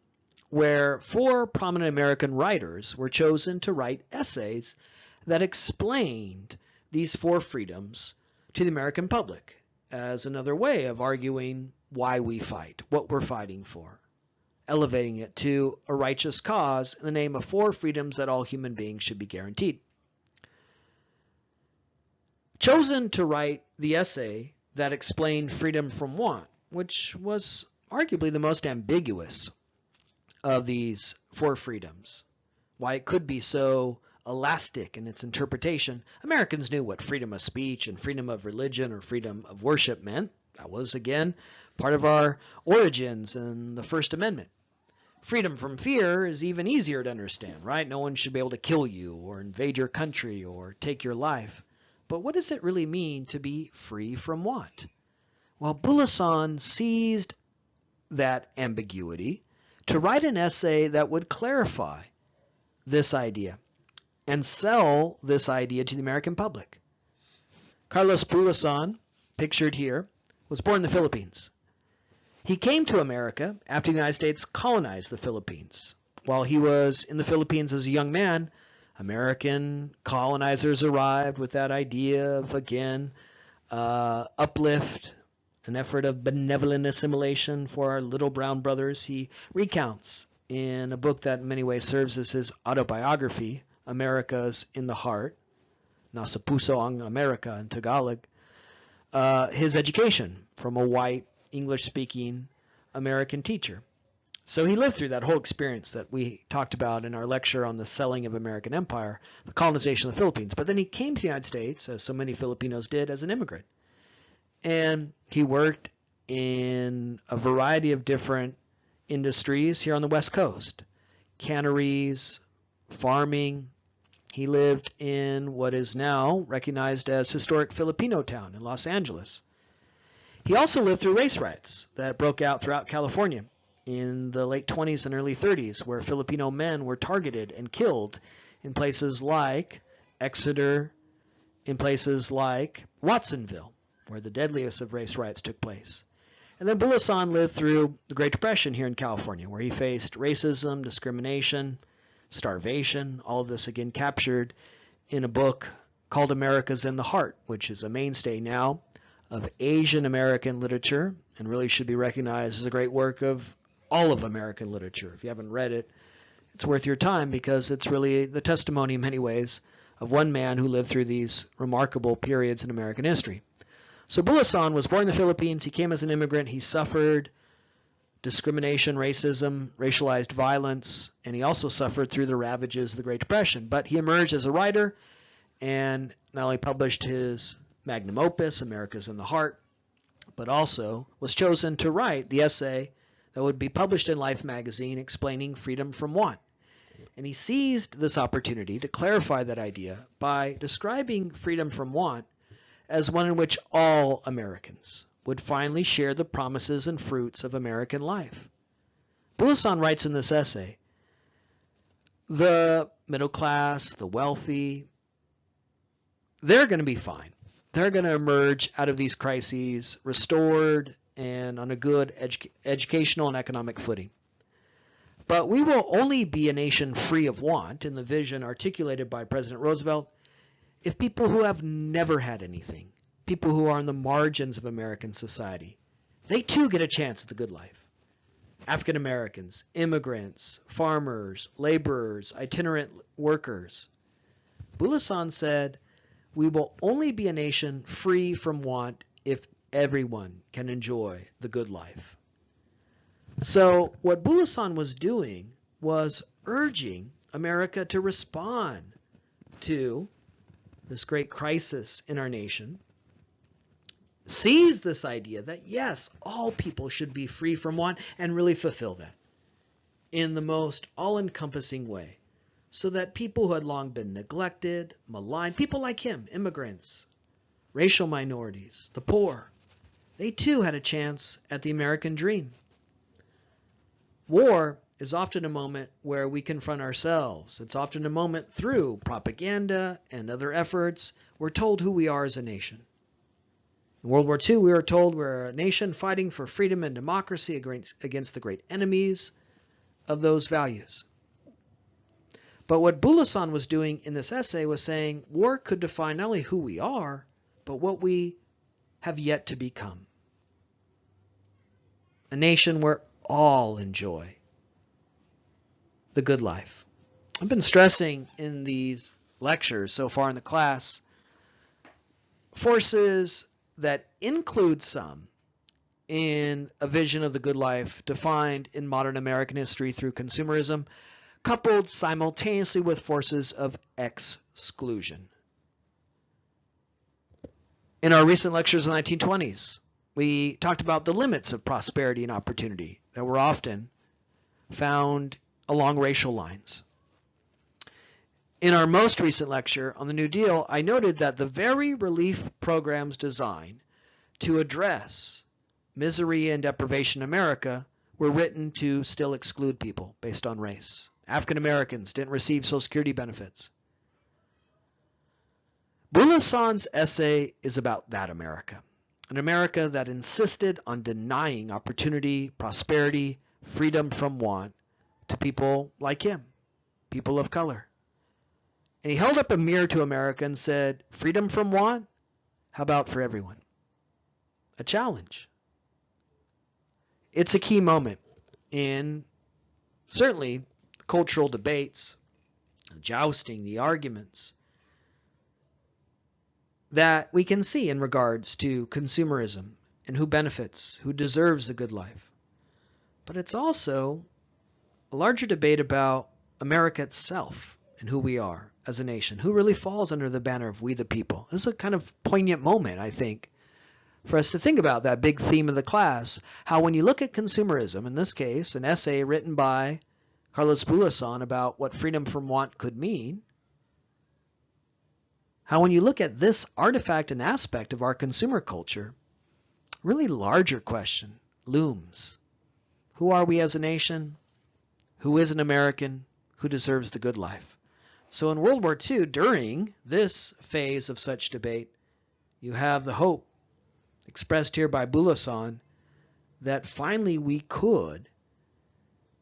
where 4 prominent American writers were chosen to write essays that explained these 4 freedoms to the American public as another way of arguing why we fight, what we're fighting for, elevating it to a righteous cause in the name of 4 freedoms that all human beings should be guaranteed. Chosen to write the essay that explained freedom from want, which was arguably the most ambiguous of these 4 freedoms, why it could be so elastic in its interpretation. Americans knew what freedom of speech and freedom of religion or freedom of worship meant. That was, again, part of our origins in the First Amendment. Freedom from fear is even easier to understand, right? No one should be able to kill you or invade your country or take your life. But what does it really mean to be free from want? Well, Bulasson seized that ambiguity to write an essay that would clarify this idea and sell this idea to the American public. Carlos Bulasson, pictured here, was born in the Philippines. He came to America after the United States colonized the Philippines. While he was in the Philippines as a young man, American colonizers arrived with that idea of, again, uplift, an effort of benevolent assimilation for our little brown brothers. He recounts in a book that in many ways serves as his autobiography, America's in the Heart, Nasa Puso ang Amerika in Tagalog, his education from a white, English-speaking American teacher. So he lived through that whole experience that we talked about in our lecture on the selling of American empire, the colonization of the Philippines. But then he came to the United States, as so many Filipinos did, as an immigrant. And he worked in a variety of different industries here on the West Coast. Canneries, farming. He lived in what is now recognized as historic Filipino town in Los Angeles. He also lived through race riots that broke out throughout California in the late 20s and early 30s, where Filipino men were targeted and killed in places like Exeter, in places like Watsonville, where the deadliest of race riots took place. And then Bulasson lived through the Great Depression here in California, where he faced racism, discrimination, starvation, all of this again captured in a book called America's in the Heart, which is a mainstay now of Asian American literature and really should be recognized as a great work of all of American literature. If you haven't read it, it's worth your time because it's really the testimony in many ways of one man who lived through these remarkable periods in American history. So Bulasson was born in the Philippines. He came as an immigrant. He suffered discrimination, racism, racialized violence, and he also suffered through the ravages of the Great Depression. But he emerged as a writer and not only published his magnum opus, America's in the Heart, but also was chosen to write the essay that would be published in Life magazine explaining freedom from want. And he seized this opportunity to clarify that idea by describing freedom from want as one in which all Americans would finally share the promises and fruits of American life. Bulosan writes in this essay, the middle class, the wealthy, they're going to be fine. They're going to emerge out of these crises restored and on a good educational and economic footing. But we will only be a nation free of want, in the vision articulated by President Roosevelt, if people who have never had anything, people who are on the margins of American society, they too get a chance at the good life. African Americans, immigrants, farmers, laborers, itinerant workers. Bulosan said, we will only be a nation free from want if everyone can enjoy the good life. So what Bulosan was doing was urging America to respond to this great crisis in our nation, seize this idea that yes, all people should be free from want, and really fulfill that in the most all-encompassing way, so that people who had long been neglected, maligned, people like him, immigrants, racial minorities, the poor, they too had a chance at the American dream. War is often a moment where we confront ourselves. It's often a moment through propaganda and other efforts we're told who we are as a nation. In World War II, we were told we're a nation fighting for freedom and democracy against the great enemies of those values. But what Bulosan was doing in this essay was saying war could define not only who we are, but what we have yet to become. A nation where all enjoy the good life. I've been stressing in these lectures so far in the class forces that include some in a vision of the good life defined in modern American history through consumerism, coupled simultaneously with forces of exclusion. In our recent lectures in the 1920s, we talked about the limits of prosperity and opportunity that were often found along racial lines. In our most recent lecture on the New Deal, I noted that the very relief programs designed to address misery and deprivation in America were written to still exclude people based on race. African Americans didn't receive Social Security benefits. Bulosan's essay is about that America, an America that insisted on denying opportunity, prosperity, freedom from want to people like him, people of color. And he held up a mirror to America and said, freedom from want? How about for everyone? A challenge. It's a key moment in certainly cultural debates, jousting, the arguments that we can see in regards to consumerism and who benefits, who deserves a good life. But it's also a larger debate about America itself and who we are as a nation, who really falls under the banner of we the people. This is a kind of poignant moment, I think, for us to think about that big theme of the class, how when you look at consumerism, in this case, an essay written by Carlos Bulosan about what freedom from want could mean, how when you look at this artifact and aspect of our consumer culture, a really larger question looms. Who are we as a nation? Who is an American? Who deserves the good life? So in World War II, during this phase of such debate, you have the hope expressed here by Bulosan that finally we could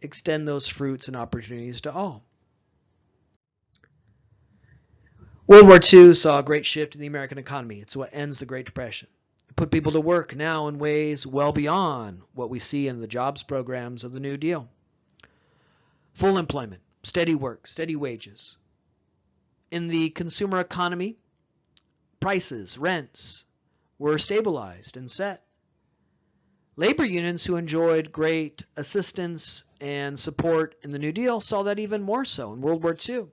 extend those fruits and opportunities to all. World War II saw a great shift in the American economy. It's what ends the Great Depression. It put people to work now in ways well beyond what we see in the jobs programs of the New Deal. Full employment, steady work, steady wages. In the consumer economy, prices, rents were stabilized and set. Labor unions who enjoyed great assistance and support in the New Deal saw that even more so in World War II.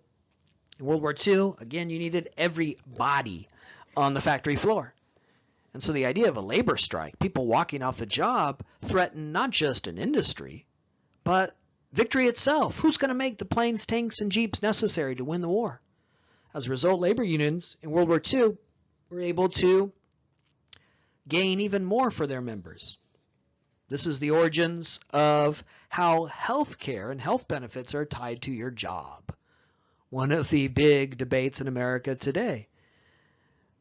In World War II, again, you needed everybody on the factory floor. And so the idea of a labor strike, people walking off the job, threatened not just an industry, but victory itself. Who's going to make the planes, tanks, and jeeps necessary to win the war? As a result, labor unions in World War II were able to gain even more for their members. This is the origins of how health care and health benefits are tied to your job. One of the big debates in America today.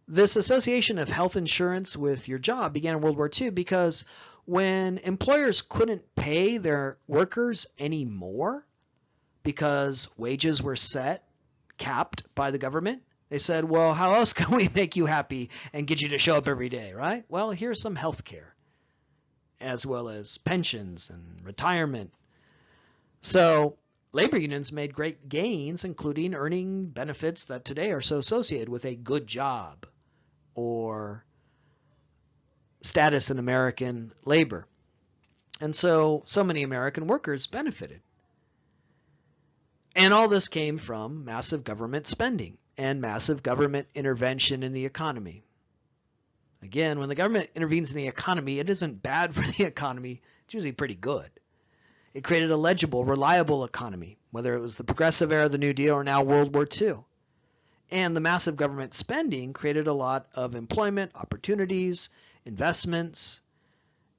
This association of health insurance with your job began in World War II because when employers couldn't pay their workers anymore because wages were capped by the government, they said, well, how else can we make you happy and get you to show up every day, right? Well, here's some health care, as well as pensions and retirement. So labor unions made great gains, including earning benefits that today are so associated with a good job or status in American labor. And so many American workers benefited. And all this came from massive government spending and massive government intervention in the economy. Again, when the government intervenes in the economy, it isn't bad for the economy. It's usually pretty good. It created a legible, reliable economy, whether it was the progressive era of the New Deal or now World War II. And the massive government spending created a lot of employment opportunities, investments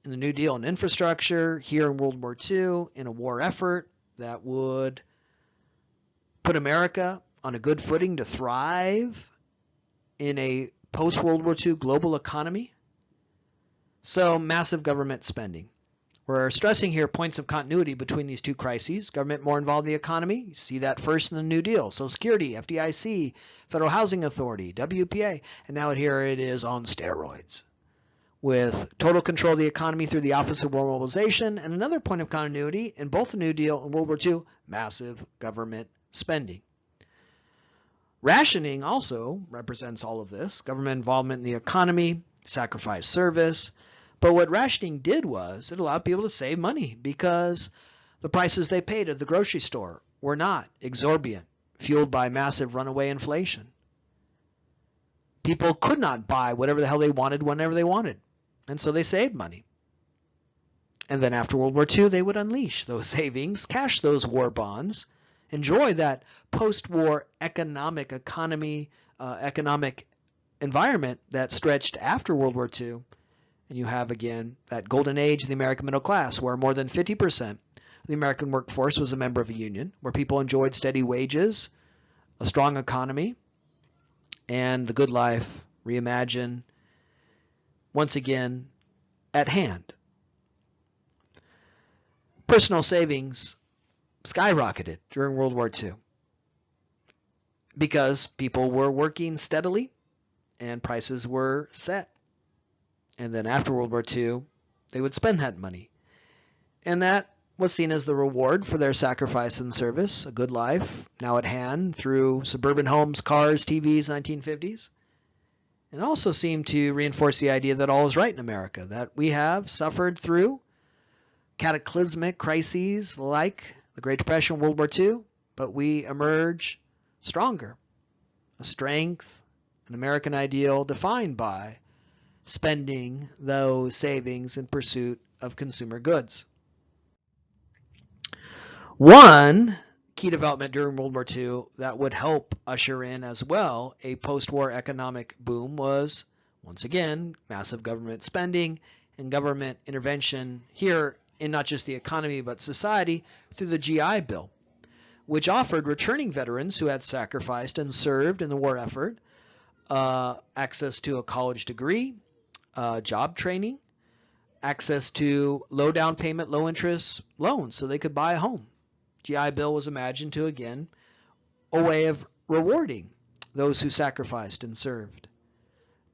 in the New Deal and infrastructure, here in World War II, in a war effort that would put America on a good footing to thrive in a post-World War II global economy. So massive government spending. We're stressing here points of continuity between these two crises. Government more involved in the economy. You see that first in the New Deal. Social Security, FDIC, Federal Housing Authority, WPA. And now here it is on steroids, with total control of the economy through the Office of War Mobilization. And another point of continuity in both the New Deal and World War II, massive government spending. Rationing also represents all of this. Government involvement in the economy, sacrifice service. But what rationing did was it allowed people to save money because the prices they paid at the grocery store were not exorbitant, fueled by massive runaway inflation. People could not buy whatever the hell they wanted whenever they wanted, and so they saved money. And then after World War II, they would unleash those savings, cash those war bonds, enjoy that post-war economic environment that stretched after World War II. And you have, again, that golden age of the American middle class, where more than 50% of the American workforce was a member of a union, where people enjoyed steady wages, a strong economy, and the good life reimagined, once again, at hand. Personal savings skyrocketed during World War II because people were working steadily and prices were set. And then after World War II, they would spend that money. And that was seen as the reward for their sacrifice and service, a good life, now at hand through suburban homes, cars, TVs, 1950s. And it also seemed to reinforce the idea that all is right in America, that we have suffered through cataclysmic crises like the Great Depression, World War II, but we emerge stronger. A strength, an American ideal defined by spending those savings in pursuit of consumer goods. One key development during World War II that would help usher in as well a post-war economic boom was, once again, massive government spending and government intervention here in not just the economy but society through the GI Bill, which offered returning veterans who had sacrificed and served in the war effort access to a college degree, job training, access to low down payment, low interest loans so they could buy a home. GI Bill was imagined to, again, a way of rewarding those who sacrificed and served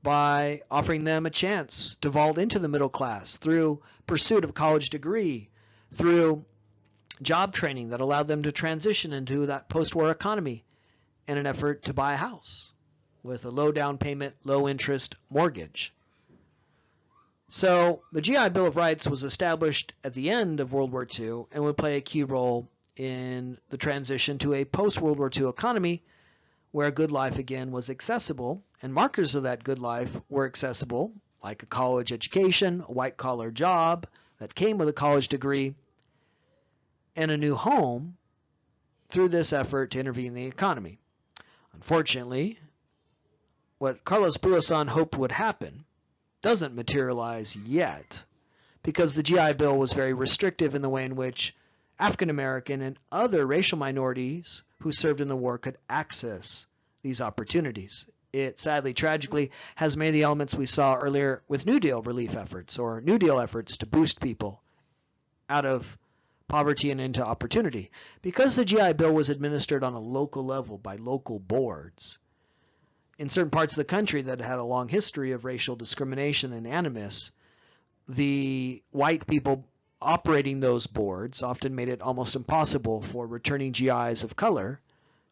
by offering them a chance to vault into the middle class through pursuit of a college degree, through job training that allowed them to transition into that post-war economy in an effort to buy a house with a low down payment, low interest mortgage. So the GI Bill of Rights was established at the end of World War II and would play a key role in the transition to a post-World War II economy where a good life again was accessible, and markers of that good life were accessible, like a college education, a white-collar job that came with a college degree, and a new home through this effort to intervene in the economy. Unfortunately, what Carlos Bulosan hoped would happen doesn't materialize yet, because the GI Bill was very restrictive in the way in which African American and other racial minorities who served in the war could access these opportunities. It sadly, tragically, has many of the elements we saw earlier with New Deal relief efforts or New Deal efforts to boost people out of poverty and into opportunity. Because the GI Bill was administered on a local level by local boards, in certain parts of the country that had a long history of racial discrimination and animus, the white people operating those boards often made it almost impossible for returning GIs of color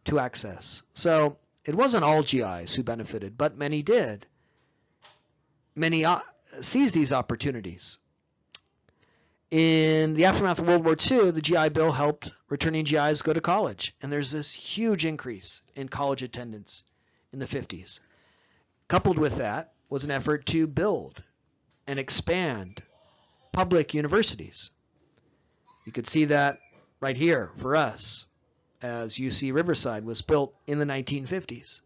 to access. So it wasn't all GIs who benefited, but many did. Many seized these opportunities. In the aftermath of World War II, the GI Bill helped returning GIs go to college, and there's this huge increase in college attendance in the 50s. Coupled with that was an effort to build and expand public universities. You could see that right here for us, as UC Riverside was built in the 1950s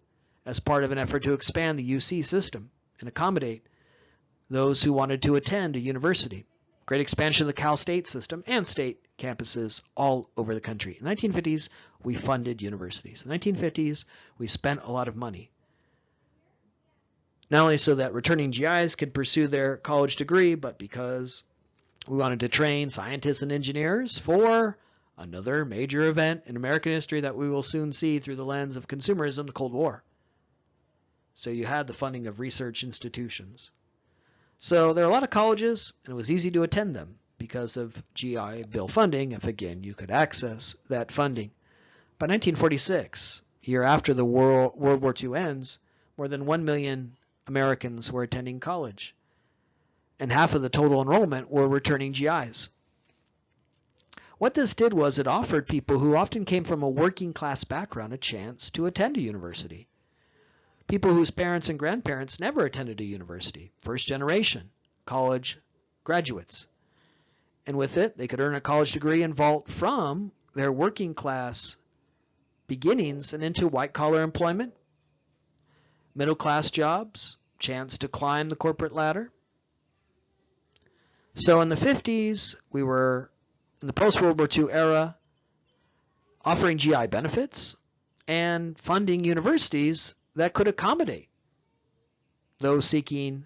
as part of an effort to expand the UC system and accommodate those who wanted to attend a university. Great expansion of the Cal State system and state campuses all over the country. In the 1950s, we funded universities. In the 1950s, we spent a lot of money. Not only so that returning GIs could pursue their college degree, but because we wanted to train scientists and engineers for another major event in American history that we will soon see through the lens of consumerism, the Cold War. So you had the funding of research institutions. So there are a lot of colleges, and it was easy to attend them because of GI Bill funding, if again you could access that funding. By 1946, a year after the World War II ends, more than 1 million Americans were attending college, and half of the total enrollment were returning GIs. What this did was it offered people who often came from a working class background a chance to attend a university. People whose parents and grandparents never attended a university, first generation college graduates. And with it, they could earn a college degree and vault from their working class beginnings and into white collar employment, middle class jobs, chance to climb the corporate ladder. So in the 50s, we were in the post-World War II era offering GI benefits and funding universities that could accommodate those seeking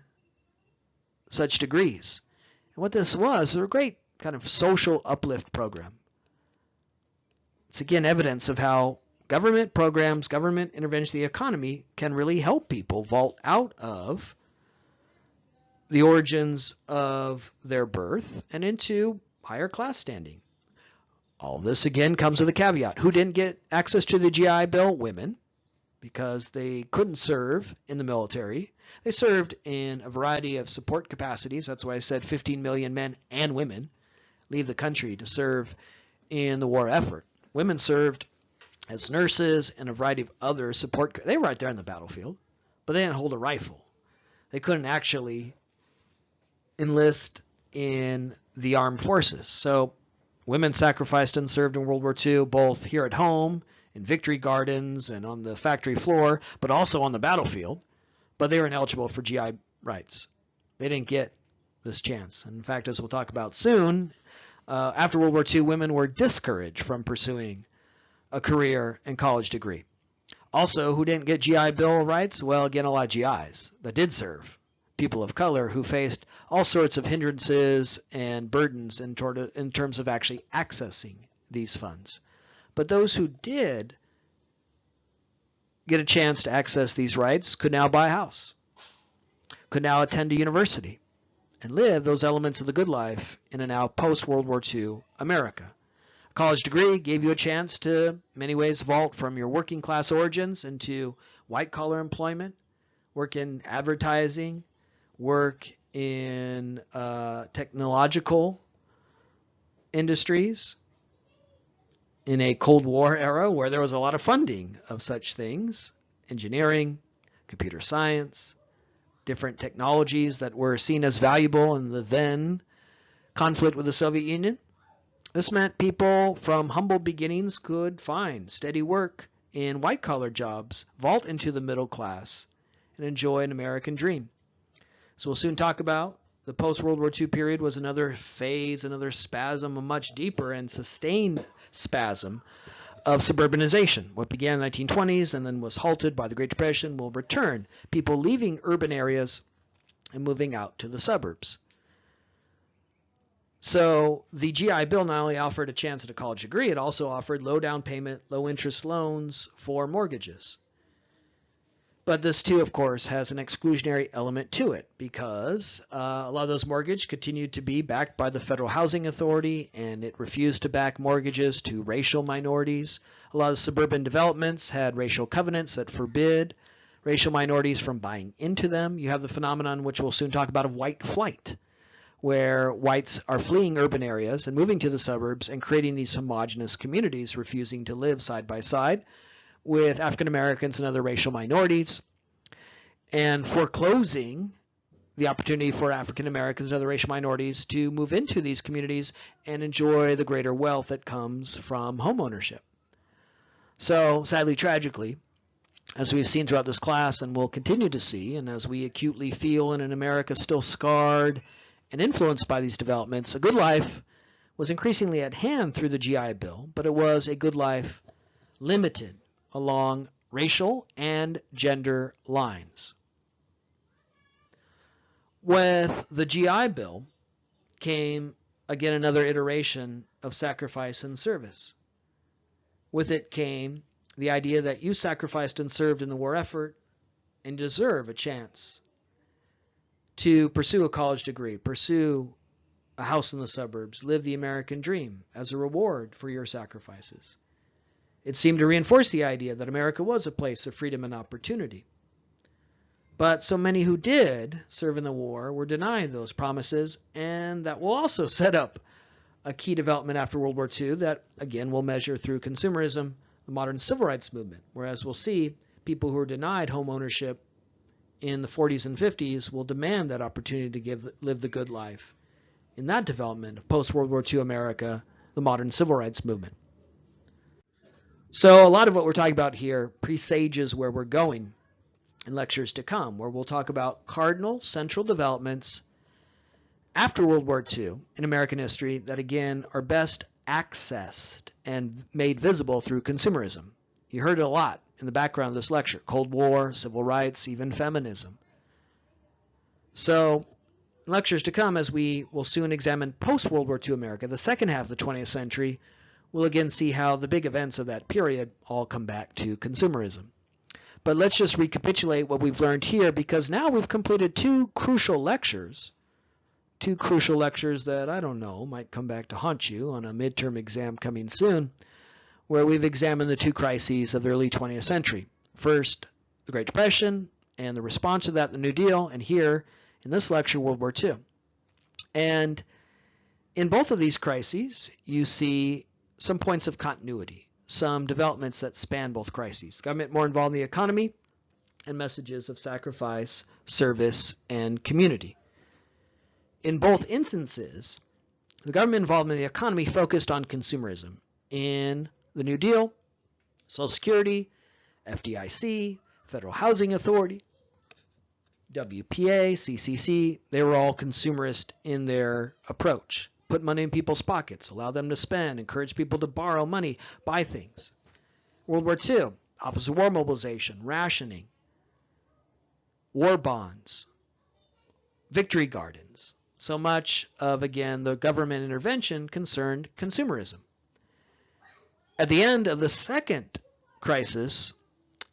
such degrees. And what this was a great kind of social uplift program. It's again evidence of how government programs, government intervention in the economy can really help people vault out of the origins of their birth and into higher class standing. All this again comes with a caveat. Who didn't get access to the GI Bill? Women, because they couldn't serve in the military. They served in a variety of support capacities. That's why I said 15 million men and women leave the country to serve in the war effort. Women served as nurses and a variety of other support. They were right there on the battlefield, but they didn't hold a rifle. They couldn't actually enlist in the armed forces. So women sacrificed and served in World War II, both here at home, in victory gardens and on the factory floor, but also on the battlefield. But they were ineligible for GI rights. They didn't get this chance. And in fact, as we'll talk about soon, after World War II, women were discouraged from pursuing a career and college degree. Also, who didn't get GI Bill rights? Well, again, a lot of GIs that did serve. People of color who faced all sorts of hindrances and burdens in terms of actually accessing these funds. But those who did get a chance to access these rights could now buy a house, could now attend a university, and live those elements of the good life in a now post-World War II America. A college degree gave you a chance to, in many ways, vault from your working class origins into white-collar employment, work in advertising, work in technological industries, in a Cold War era where there was a lot of funding of such things, engineering, computer science, different technologies that were seen as valuable in the then conflict with the Soviet Union. This meant people from humble beginnings could find steady work in white-collar jobs, vault into the middle class, and enjoy an American dream. So we'll soon talk about the post-World War II period was another phase, another spasm, a much deeper and sustained spasm of suburbanization. What began in the 1920s and then was halted by the Great Depression will return, people leaving urban areas and moving out to the suburbs. So the GI Bill not only offered a chance at a college degree, it also offered low down payment, low interest loans for mortgages. But this too, of course, has an exclusionary element to it because a lot of those mortgages continued to be backed by the Federal Housing Authority, and it refused to back mortgages to racial minorities. A lot of suburban developments had racial covenants that forbid racial minorities from buying into them. You have the phenomenon, which we'll soon talk about, of white flight, where whites are fleeing urban areas and moving to the suburbs and creating these homogenous communities, refusing to live side by side with African Americans and other racial minorities, and foreclosing the opportunity for African Americans and other racial minorities to move into these communities and enjoy the greater wealth that comes from homeownership. So, sadly, tragically, as we've seen throughout this class and will continue to see, and as we acutely feel in an America still scarred and influenced by these developments, a good life was increasingly at hand through the GI Bill, but it was a good life limited along racial and gender lines. With the GI Bill came, again, another iteration of sacrifice and service. With it came the idea that you sacrificed and served in the war effort and deserve a chance to pursue a college degree, pursue a house in the suburbs, live the American dream as a reward for your sacrifices. It seemed to reinforce the idea that America was a place of freedom and opportunity. But so many who did serve in the war were denied those promises, and that will also set up a key development after World War II that, again, will measure through consumerism, the modern civil rights movement, whereas we'll see people who are denied home ownership in the 40s and 50s will demand that opportunity to live the good life in that development of post-World War II America, the modern civil rights movement. So a lot of what we're talking about here presages where we're going in lectures to come, where we'll talk about cardinal central developments after World War II in American history that, again, are best accessed and made visible through consumerism. You heard it a lot in the background of this lecture: Cold War, civil rights, even feminism. So in lectures to come, as we will soon examine post-World War II America, the second half of the 20th century, we'll again see how the big events of that period all come back to consumerism. But let's just recapitulate what we've learned here, because now we've completed two crucial lectures that, I don't know, might come back to haunt you on a midterm exam coming soon, where we've examined the two crises of the early 20th century. First, the Great Depression and the response to that, the New Deal, and here in this lecture, World War II. And in both of these crises, you see some points of continuity, some developments that span both crises. Government more involved in the economy, and messages of sacrifice, service, and community. In both instances, the government involvement in the economy focused on consumerism. In the New Deal, Social Security, FDIC, Federal Housing Authority, WPA, CCC, they were all consumerist in their approach. Put money in people's pockets, allow them to spend, encourage people to borrow money, buy things. World War II, Office of War Mobilization, rationing, war bonds, victory gardens. So much of, again, the government intervention concerned consumerism. At the end of the second crisis,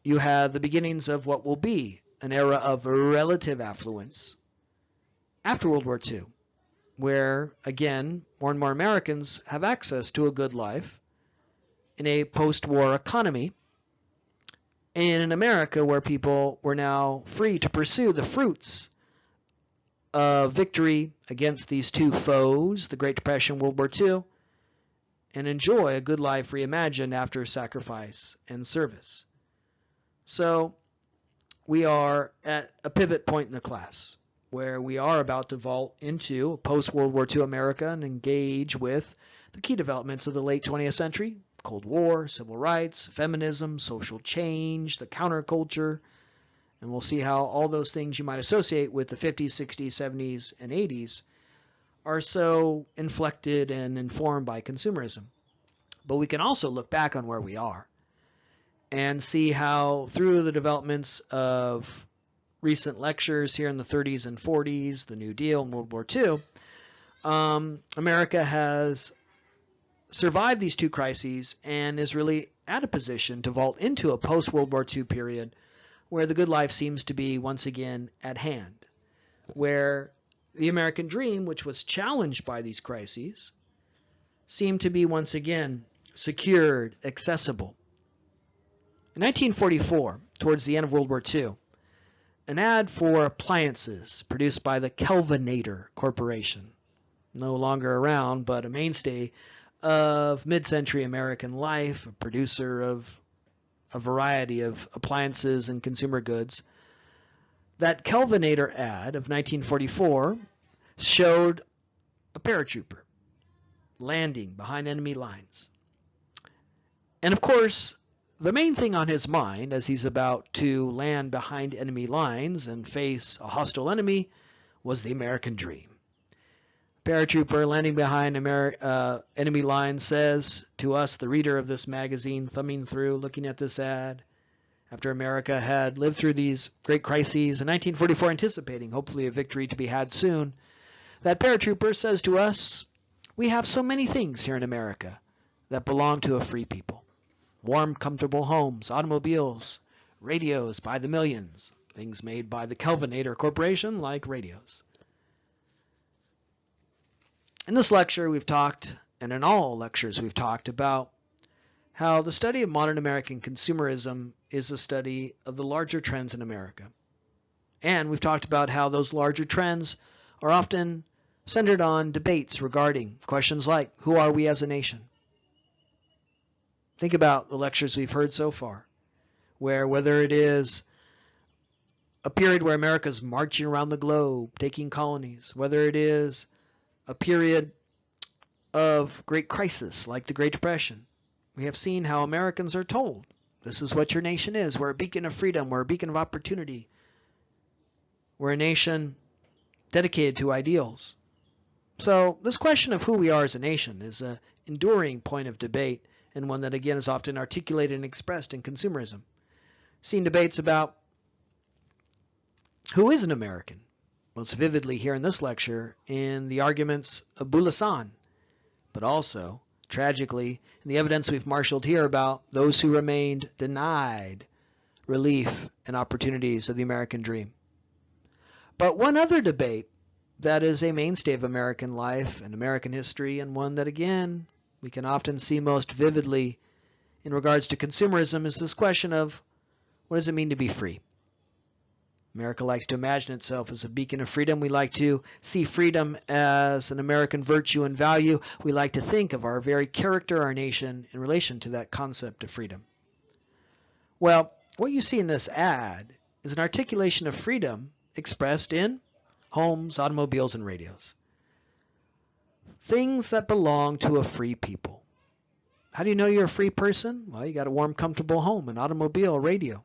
you had the beginnings of what will be an era of relative affluence after World War II, where, again, more and more Americans have access to a good life in a post-war economy, in an America where people were now free to pursue the fruits of victory against these two foes, the Great Depression, World War II, and enjoy a good life reimagined after sacrifice and service. So we are at a pivot point in the class where we are about to vault into post-World War II America and engage with the key developments of the late 20th century: Cold War, civil rights, feminism, social change, the counterculture, And we'll see how all those things you might associate with the 50s, 60s, 70s, and 80s are so inflected and informed by consumerism. But we can also look back on where we are and see how through the developments of recent lectures here in the 30s and 40s, the New Deal and World War II, America has survived these two crises and is really at a position to vault into a post-World War II period where the good life seems to be once again at hand, where the American dream, which was challenged by these crises, seemed to be once again secured, accessible. In 1944, towards the end of World War II, an ad for appliances produced by the Kelvinator Corporation, no longer around, but a mainstay of mid-century American life, a producer of a variety of appliances and consumer goods. That Kelvinator ad of 1944 showed a paratrooper landing behind enemy lines. And of course, the main thing on his mind as he's about to land behind enemy lines and face a hostile enemy was the American dream. Paratrooper landing behind enemy lines says to us, the reader of this magazine, thumbing through, looking at this ad, after America had lived through these great crises in 1944, anticipating hopefully a victory to be had soon, that paratrooper says to us, we have so many things here in America that belong to a free people. Warm, comfortable homes, automobiles, radios by the millions, things made by the Kelvinator Corporation like radios. In this lecture we've talked, and in all lectures we've talked about how the study of modern American consumerism is a study of the larger trends in America. And we've talked about how those larger trends are often centered on debates regarding questions like, who are we as a nation? Think about the lectures we've heard so far, where whether it is a period where America's marching around the globe, taking colonies, whether it is a period of great crisis like the Great Depression, we have seen how Americans are told, this is what your nation is. We're a beacon of freedom. We're a beacon of opportunity. We're a nation dedicated to ideals. So this question of who we are as a nation is an enduring point of debate, and one that again is often articulated and expressed in consumerism. Seen debates about who is an American, most vividly here in this lecture in the arguments of Bulasan, but also, tragically, in the evidence we've marshaled here about those who remained denied relief and opportunities of the American dream. But one other debate that is a mainstay of American life and American history, and one that again we can often see most vividly in regards to consumerism, is this question of what does it mean to be free? America likes to imagine itself as a beacon of freedom. We like to see freedom as an American virtue and value. We like to think of our very character, our nation, in relation to that concept of freedom. Well, what you see in this ad is an articulation of freedom expressed in homes, automobiles, and radios. Things that belong to a free people. How do you know you're a free person? Well, you got a warm, comfortable home, an automobile, a radio.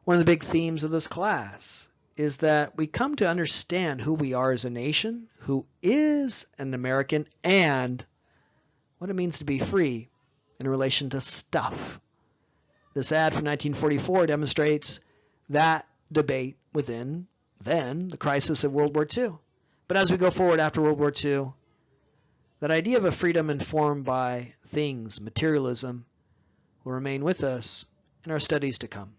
One of the big themes of this class is that we come to understand who we are as a nation, who is an American, and what it means to be free in relation to stuff. This ad from 1944 demonstrates that debate within, then, the crisis of World War II. But as we go forward after World War II, that idea of a freedom informed by things, materialism, will remain with us in our studies to come.